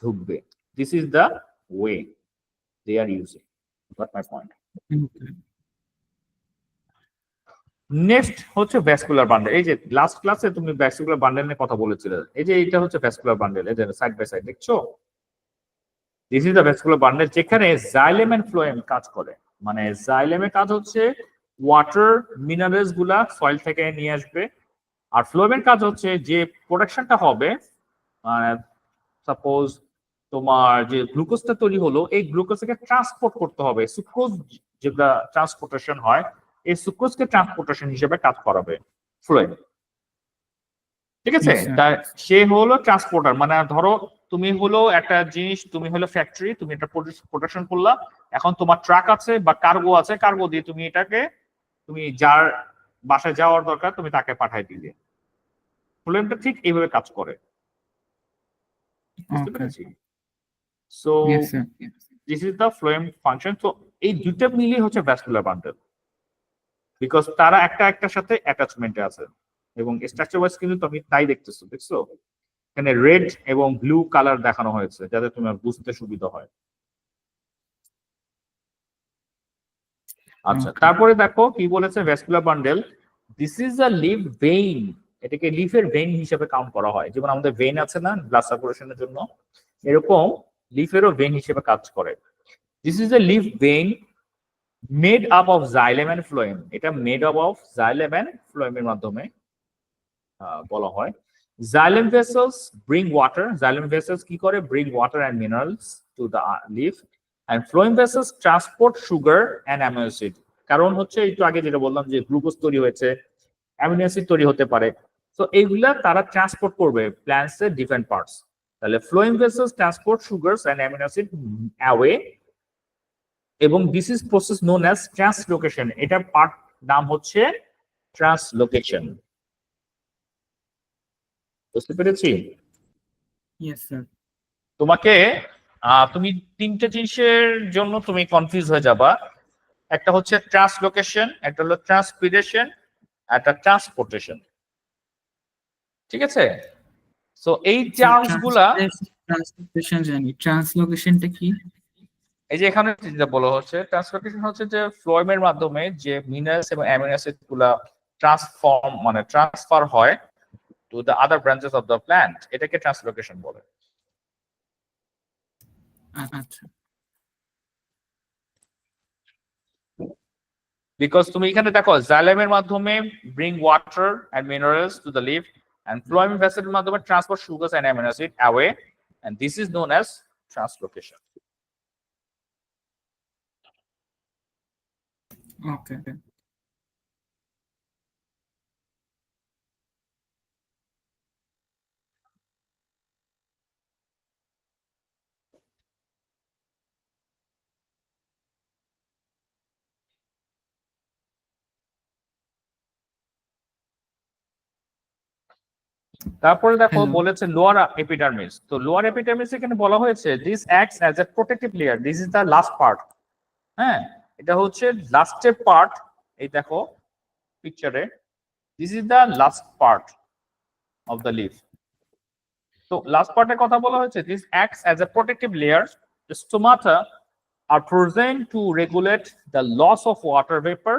ঢুকবে। This is the way they are using. Got my point? Okay. Next হচ্ছে vascular bundle. এই যে last ক্লাসে তুমি vascular bundle নিয়ে কথা বলেছিলে, এই যে এটা হচ্ছে ভ্যাসকুলার বান্ডেল, এই যে সাইড বাই সাইড দেখছো, this is the vascular bundle, যেখানে জাইলেম এন্ড ফ্লোয়েম কাজ করে। মানে জাইলেমের কাজ হচ্ছে ওয়াটার মিনারেলস গুলা সয়েল থেকে নিয়ে আসবে, আর ফ্লোয়েমের কাজ হচ্ছে যে প্রোডাকশনটা হবে, সাপোজ তোমার যে গ্লুকোজটা তৈরি হলো, এই গ্লুকোজকে ট্রান্সপোর্ট করতে হবে, সুক্রোজ যেটা ট্রান্সপোর্টেশন হয়, এই সুক্রোজকে ট্রান্সপোর্টেশন হিসেবে কাজ করাবে ফ্লোয়েম। ঠিক আছে, Yes, sir. তা সে হলো ট্রান্সপোর্টার। মানে ধরো তুমি হলো একটা জিনিস, তুমি হলো ফ্যাক্টরি, তুমি এটা প্রোডাকশন করলা, এখন তোমার ট্রাক আছে বা কার্গো আছে, কার্গো দিয়ে তুমি এটাকে তুমি যার বাসায় যাওয়ার দরকার, তুমি তাকে পাঠাই দিলে। ফ্লোয়েমটা ঠিক এইভাবে কাজ করে, বুঝতে ওকে। পেরেছি? So yes sir. This is the phloem function. তো এই দুইটা মিলিয়ে হচ্ছে ভ্যাসকুলার বান্ডেল, বিকজ তারা একটা একটার সাথে অ্যাটাচমেন্টে আছে। এবং স্ট্রাকচার ওয়াইজ কিন্তু তুমি তাই দেখছো এখানে রেড এবং ব্লু কালার দেখানো হয়েছে যাতে তোমার বুঝতে সুবিধা হয়। আচ্ছা, ওকে। তারপরে দেখো কি বলেছে vascular bundle, this is a leaf vein. এটাকে লিফের ভেইন হিসেবে কাউন্ট করা হয়। যেমন আমাদের ভেইন আছে না ব্লাড সার্কুলেশনের জন্য, এরকম লিফেরও ভেইন হিসেবে কাজ করে। This is a leaf vein made up of xylem and phloem. এটা made up of xylem and ফ্লোয়েমের মাধ্যমে বলা হয়। Xylem vessels bring water. Xylem vessels কি করে? Bring water and minerals to the leaf. And phloem vessels transport sugar and amino acid. কারণ হচ্ছে একটু আগে যেটা বললাম যে গ্লুকোজ তৈরি হয়েছে, অ্যামিনো অ্যাসিড তৈরি হতে পারে। তো এইগুলা তারা ট্রান্সপোর্ট করবে প্ল্যান্টস এর ডিফারেন্ট পার্টস। তাহলে phloem vessels transport sugars and amino acid away, এবং this is process known as translocation. এটা পার্ট নাম হচ্ছে ট্রান্সলোকেশন। বুঝতে পেরেছি? Yes sir. তোমাকে তুমি তিনটে জিনিসের জন্য তুমি কনফিউজ হয়ে যাবা। একটা হচ্ছে ট্রান্সলোকেশন, একটা হলো ট্রান্সপিরেশন, একটা ট্রান্সপোর্টেশন। ঠিক আছে? সো এই টার্মস গুলা, ট্রান্সলেশন জানি, ট্রান্সলোকেশনটা কি? এই যে এখানে যেটা বলা হচ্ছে ট্রান্সলোকেশন হচ্ছে যে ফ্লোয়েমের মাধ্যমে যে মিনারেলস এবং অ্যামিনো অ্যাসিড গুলা ট্রান্সফর্ম মানে ট্রান্সফার হয় to the other branches of the plant, এটাকে ট্রান্সলোকেশন বলে। আচ্ছা। বিকজ তুমি এখানে দেখো জাইলেমের মাধ্যমে bring water and minerals to the leaf, and phloem ভেসেলের মাধ্যমে transport sugars and amino acid away, and this is known as translocation. Okay. তারপরে দেখো হ্যালো। বলেছে লোয়ার এপিডার্মিস। তো লোয়ার এপিডার্মিস এখানে বলা হয়েছে this acts as a protective layer. This is the last part. হ্যাঁ, এটা হচ্ছে লাস্টের পার্ট। এই দেখো পিকচারে, this is the last part of the leaf. তো লাস্ট পার্টের কথা বলা হয়েছে this acts as a protective layer. Stomata are present to regulate the loss of water vapor.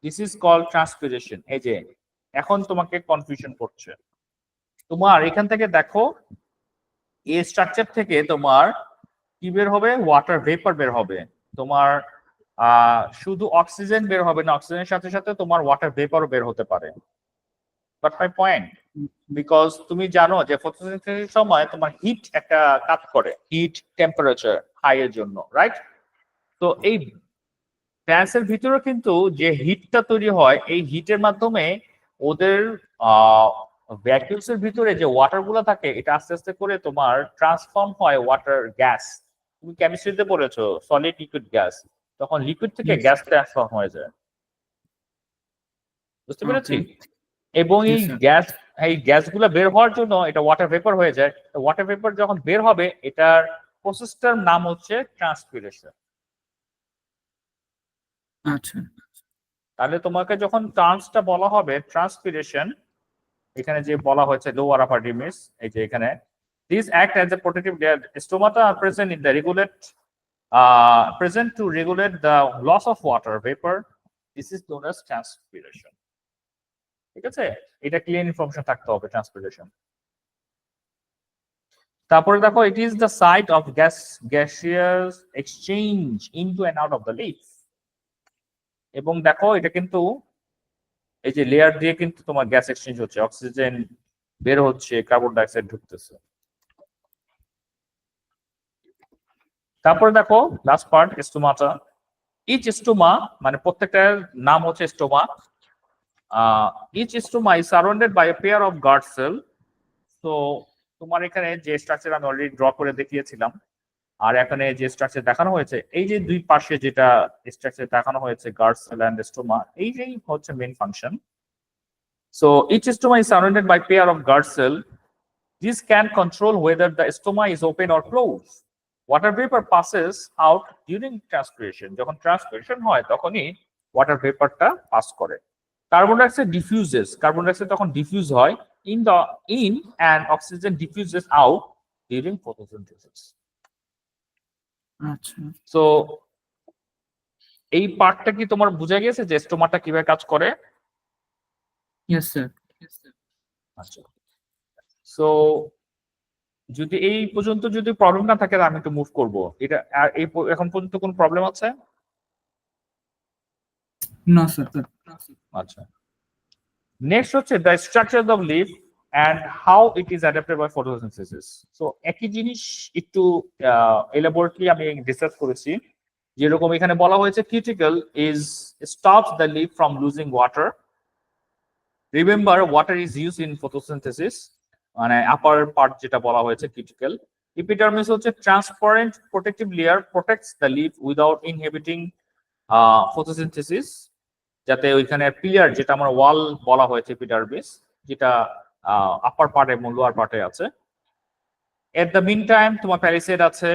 This is called transpiration. এই যে এখন তোমাকে কনফিউশন করছে। তোমার এখান থেকে দেখো এই স্ট্রাকচার থেকে তোমার কি বের হবে? ওয়াটার ভেপার বের হবে। তোমার শুধু অক্সিজেন বের হবে না, অক্সিজেনের সাথে সাথে তোমার ওয়াটার ভেপারও বের হতে পারে। বাট মাই পয়েন্ট, বিকজ তুমি জানো যে ফটোসিনথেসিসের সময় তোমার হিট একটা কাজ করে, হিট টেম্পারেচার হাই এর জন্য, রাইট? তো এই প্ল্যান্টসের ভিতরে কিন্তু যে হিটটা তৈরি হয়, এই হিটের মাধ্যমে ওদের ভ্যাকুয়ালস এর ভিতরে যে ওয়াটার গুলো থাকে এটা আস্তে আস্তে করে তোমার ট্রান্সফর্ম হয় ওয়াটার গ্যাস। তুমি কেমিস্ট্রিতে পড়েছো সলিড লিকুইড গ্যাস, তখন লিকুইড থেকে গ্যাস ট্রান্সফর্ম হয়ে যায়। বুঝতে পেরেছি? এবং এই গ্যাসগুলো বের হওয়ার জন্য এটা ওয়াটার ভেপার হয়ে যায়। ওয়াটার ভেপার যখন বের হবে এটার প্রসেসটার নাম হচ্ছে ট্রান্সপিরেশন। আচ্ছা। তাহলে তোমাকে যখন টার্মসটা বলা হবে ট্রান্সপিরেশন, এখানে যে বলা হয়েছে লোয়ার আপার ডিমিস, এই যে এখানে this act as a protective layer. Stomata are present in the regulate present to regulate the loss of water vapor. This is known as transpiration. ঠিক আছে? এটা ক্লিয়ার ইনফরমেশন থাকতে হবে ট্রান্সপিরেশন। তারপরে দেখো it is the site of gaseous exchange into and out of the leaf. এবং দেখো এটা কিন্তু এই যে লেয়ার দিয়ে কিন্তু তোমার গ্যাস এক্সচেঞ্জ হচ্ছে, অক্সিজেন বের হচ্ছে, কার্বন ডাইঅক্সাইড ঢুকতেছে। তারপরে দেখো last part stomata. Each stoma মানে প্রত্যেকটার নাম হচ্ছে stoma. Each stoma is surrounded by a pair of guard cell. তো তোমার এখানে যে স্ট্রাকচার আমি অলরেডি ড্র করে দেখিয়েছিলাম, আর এখানে যে স্ট্রাকচার দেখানো হয়েছে, এই যে দুই পাশে যেটা স্ট্রাকচার দেখানো হয়েছে গার্ড সেল এন্ড স্টোমা, এই যে হচ্ছে main function. So each stoma is surrounded by pair of guard cell. This can control whether the stoma is open or closed. Water vapor passes out during transpiration. যখন transpiration হয় তখনই water vaporটা pass করে। Carbon dioxide diffuses. Carbon dioxide তখন diffuse হয় in and oxygen diffuses out during photosynthesis. আচ্ছা So এই পার্টটা কি তোমার বোঝা গেছে যে স্টোমাটা কিভাবে কাজ করে? ইয়েস স্যার আচ্ছা, সো যদি এই পর্যন্ত যদি প্রবলেম না থাকে আমি একটু মুভ করব। এটা আর এই এখন পর্যন্ত কোনো প্রবলেম আছে? না স্যার আচ্ছা, নেক্সট হচ্ছে the structure of leaf and how it is adapted by photosynthesis. So একই জিনিস একটু এলাবোরেটলি আমি ডিসকাস করেছি। যেরকম এখানে বলা হয়েছে cuticle is stops the leaf from losing water. Remember water is used in photosynthesis, মানে আপার পার্ট যেটা বলা হয়েছে কিউটিকল। এপিডার্মিস হচ্ছে transparent protective layer, protects the leaf without inhibiting photosynthesis, যাতে ওইখানে পিলার যেটা আমরা ওয়াল বলা হয়েছে এপিডার্মিস, যেটা আপার পার্ট এবং লোয়ার পার্টে আছে। এট দ্য মিন টাইম তোমার প্যালিসেড আছে,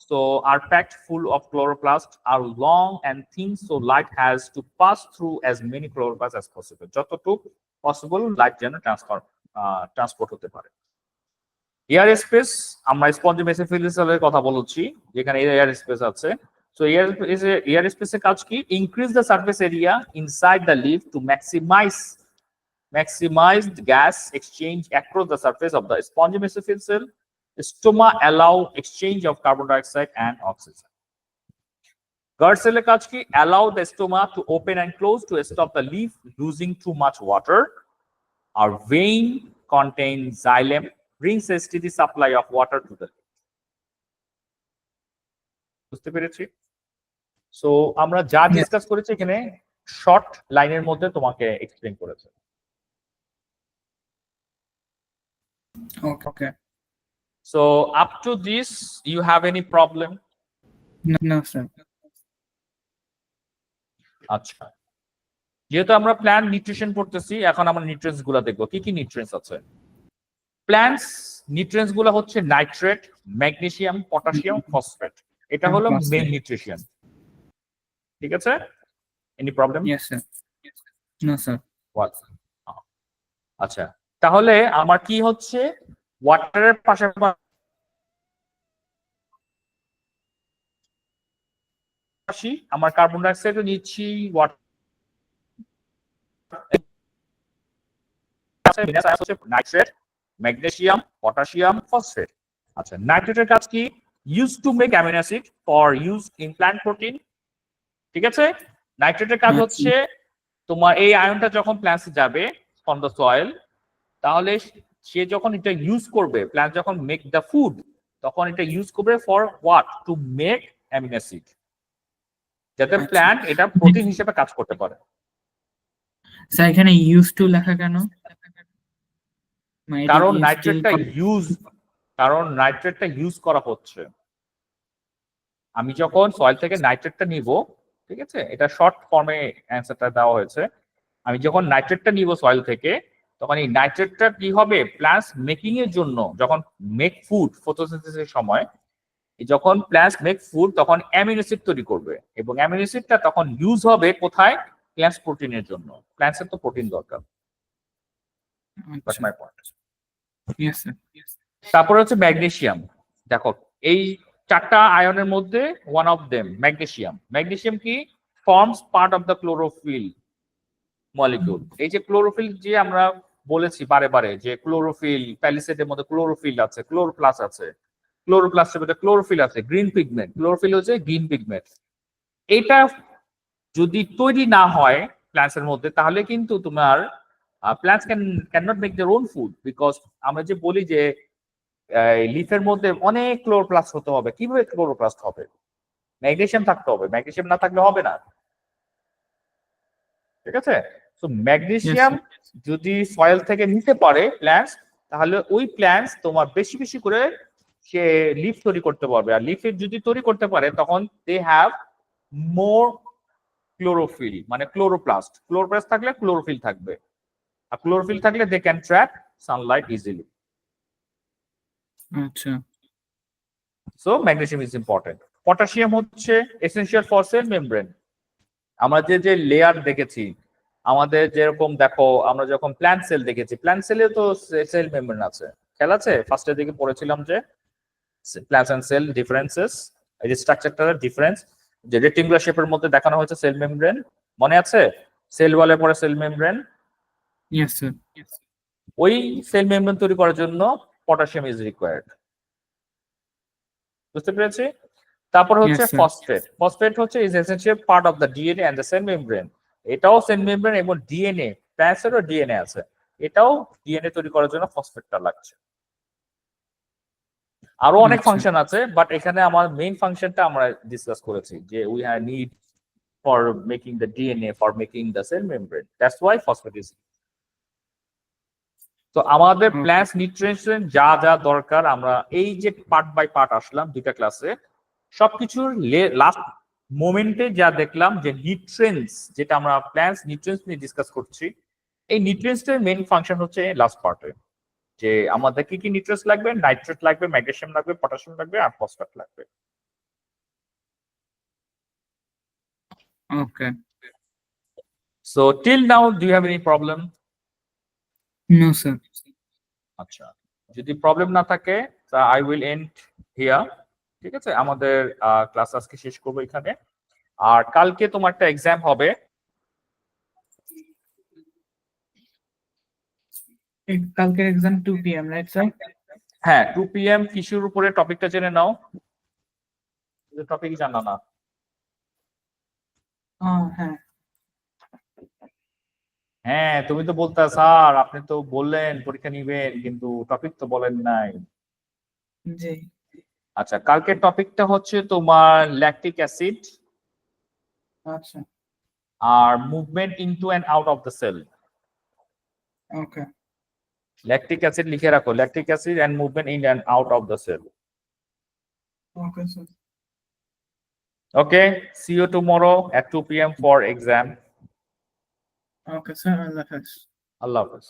so are packed full of chloroplasts, are long and thin, so light has to pass through as many chloroplasts as possible. যতটুকু পসিবল লাইট যেন transport হতে পারে। Air space, আমরা spongy মেসোফিলিসের কথা বলছি, যেখানে এয়ার স্পেস আছে। So এয়ার স্পেসের কাজ কি? Increase the surface area inside the leaf to maximize the gas exchange across the surface of the spongy mesophyll cell. Stoma allow exchange of carbon dioxide and oxygen. Guard cell কাজ কি? Allow the stoma to open and close to stop the leaf losing too much water. Our vein contains xylem, brings a steady supply of water to the leaf. বুঝতে পেরেছি? So আমরা যা discuss করেছি এখানে short লাইনের মধ্যে তোমাকে explain করেছে। ওকে So up to this, you have any problem? না স্যার আচ্ছা, যেহেতু আমরা প্ল্যান্ট নিউট্রিশন পড়তেছি, এখন আমরা নিউট্রিয়েন্টস গুলো দেখবো কি কি নিউট্রিয়েন্টস আছে। প্ল্যান্টস নিউট্রিয়েন্টস গুলো হচ্ছে নাইট্রেট, ম্যাগনেসিয়াম, পটাশিয়াম, ফসফেট। এটা হলো মেইন নিউট্রিশন। ঠিক আছে? Any problem? ইয়েস স্যার না স্যার আচ্ছা, তাহলে আমার কি হচ্ছে ওয়াটারের পাশাপাশি আমার কার্বন ডাইঅক্সাইডও নিচ্ছি, নাইট্রেট, ম্যাগনেসিয়াম, পটাশিয়াম, ফসফেট। আচ্ছা, নাইট্রেটের কাজ কি? Use to make amino acid for use in plant protein. ঠিক আছে? নাইট্রেটের কাজ হচ্ছে তোমার এই আয়নটা যখন প্ল্যান্টে যাবে ফ্রম দ্য সয়েল, তাহলে সে যখন এটা ইউজ করবে, প্ল্যান্ট যখন মেক দ্য ফুড, তখন এটা ইউজ করবে for what? To make amino acid, যাতে প্ল্যান্ট এটা প্রোটিন হিসেবে কাজ করতে পারে। স্যার এখানে ইউজ টু লেখা কেন? কারণ নাইট্রেটটা ইউজ করা হচ্ছে। আমি যখন সয়েল থেকে নাইট্রেটটা নিব, ঠিক আছে, এটা শর্ট ফর্মে অ্যান্সারটা দেওয়া হয়েছে। আমি যখন নাইট্রেটটা নিব সয়েল থেকে, তখন এই নাইট্রেটটা কি হবে? প্ল্যান্টস মেকিং এর জন্য, যখন মেক ফুড ফটোসিনথেসিসের সময়, যখন প্ল্যান্টস মেক ফুড তখন অ্যামিনো অ্যাসিড তৈরি করবে, এবং অ্যামিনো অ্যাসিডটা তখন ইউজ হবে কোথায়? প্ল্যান্টস প্রোটিনের জন্য। প্ল্যান্টসের তো প্রোটিন দরকার। That's my point. Yes sir তারপরে হচ্ছে ম্যাগনেসিয়াম। দেখো এই চারটা আয়নের মধ্যে one of them magnesium. Magnesium কি? Forms part of the chlorophyll molecule. এই যে ক্লোরোফিল যে আমরা বলেছি বারে বারে যে ক্লোরোফিল, প্যালিসেডের মধ্যে ক্লোরোফিল আছে, ক্লোরোপ্লাস্ট আছে, ক্লোরোপ্লাস্টের মধ্যে ক্লোরোফিল আছে, গ্রিন পিগমেন্ট। ক্লোরোফিল হচ্ছে গ্রিন পিগমেন্ট। এটা যদি তৈরি না হয় প্ল্যান্টসের মধ্যে, তাহলে কিন্তু তোমার plants cannot make their own food, because আমরা যে বলি যে লিফের মধ্যে অনেক ক্লোরোপ্লাস্ট হতে হবে। কিভাবে ক্লোরোপ্লাস্ট হবে? ম্যাগনেসিয়াম থাকতে হবে, ম্যাগনেসিয়াম না থাকলে হবে না। ঠিক আছে? সো ম্যাগনেসিয়াম যদি সয়েল থেকে নিতে পারে প্ল্যান্টস, তাহলে ওই প্ল্যান্টস তোমার বেশি বেশি করে সে লিফ তৈরি করতে পারবে। আর লিফের যদি তৈরি করতে পারে, তখন দে হ্যাভ মোর ক্লোরোফিল, মানে ক্লোরোপ্লাস্ট। ক্লোরোপ্লাস্ট থাকলে ক্লোরোফিল থাকবে। আর ক্লোরোফিল থাকলে they can trap sunlight easily. আচ্ছা so magnesium is important. Potassium হচ্ছে এসেনশিয়াল ফর সেল মেমব্রেন। আমরা যে লেয়ার দেখেছি, আমাদের যেরকম দেখো আমরা যখন প্ল্যান্ট সেল দেখেছি, প্ল্যান্ট সেলে তো সেল মেমব্রেন আছে, খেয়াল আছে? ফার্স্টের দিকে পড়েছিলাম যে প্ল্যান্ট এন্ড সেল ডিফারেন্সেস, এই যে স্ট্রাকচারটার ডিফারেন্স, যে রেক্টেঙ্গুলার শেপের মধ্যে দেখানো হয়েছে সেল মেমব্রেন, মনে আছে? সেল ওয়ালের পরে সেল মেমব্রেন। Yes sir. ওই সেল মেমব্রেন তৈরি করার জন্য পটাশিয়াম ইজ রিকোয়ার্ড। বুঝতে পেরেছি? তারপর হচ্ছে Yes, sir. ফসফেট। ফসফেট হচ্ছে is essential part of the DNA and the cell membrane. এটাও সেল মেমব্রেন এবং ডিএনএ, প্ল্যান্টসেরও ডিএনএ আছে, এটাও ডিএনএ তৈরি করার জন্য ফসফেটটা লাগছে। আরো অনেক আচ্ছা। ফাংশন আছে, বাট এখানে আমার মেইন ফাংশনটা আমরা ডিসকাস করেছি যে we have need for making the DNA, for making the cell membrane, that's why phosphate is. তো আমাদের Okay. প্ল্যান্টস নিউট্রিয়েন্টস যা যা দরকার, আমরা এই যে পার্ট বাই পার্ট আসলাম দুইটা ক্লাসে, সবকিছুর লাস্ট মোমেন্টে যা দেখলাম যে নিউট্রিয়েন্টস, যেটা আমরা প্ল্যান্টস নিউট্রিয়েন্টস নিয়ে ডিসকাস করছি, এই নিউট্রিয়েন্টস এর মেইন ফাংশন হচ্ছে লাস্ট পার্টে, যে আমাদের কি কি নিউট্রিয়েন্টস লাগবে, নাইট্রেট লাগবে, ম্যাগনেসিয়াম লাগবে, পটাশিয়াম লাগবে, আর ফসফেট লাগবে। Okay. So till now, do you have any problem? No, sir. আচ্ছা, যদি প্রবলেম না থাকে আই উইল এন্ড হিয়ার। ঠিক আছে, আমাদের ক্লাস আজকে শেষ করবো এখানে। আর কালকে তোমার একটা এক্সাম হবে। কালকের এক্সাম 2 PM, রাইট স্যার? হ্যাঁ, 2 PM। কিসের উপরে টপিকটা জেনে নাও, টপিক জানা না? হ্যাঁ। হ্যাঁ, তুমি তো বলতা স্যার আপনি তো বললেন পরীক্ষা নিবেন, কিন্তু টপিক তো বলেন নাই। জি। আচ্ছা, কালকের টপিকটা হচ্ছে তোমার ল্যাকটিক অ্যাসিড আচ্ছা। আর movement into and out of the cell. Okay. Lactic acid লিখে রাখো, lactic acid and movement in and out of the cell. Okay sir. Okay, see you tomorrow at 2 PM for exam. Okay sir, আল্লাহ হাফেজ। Allah Hafiz.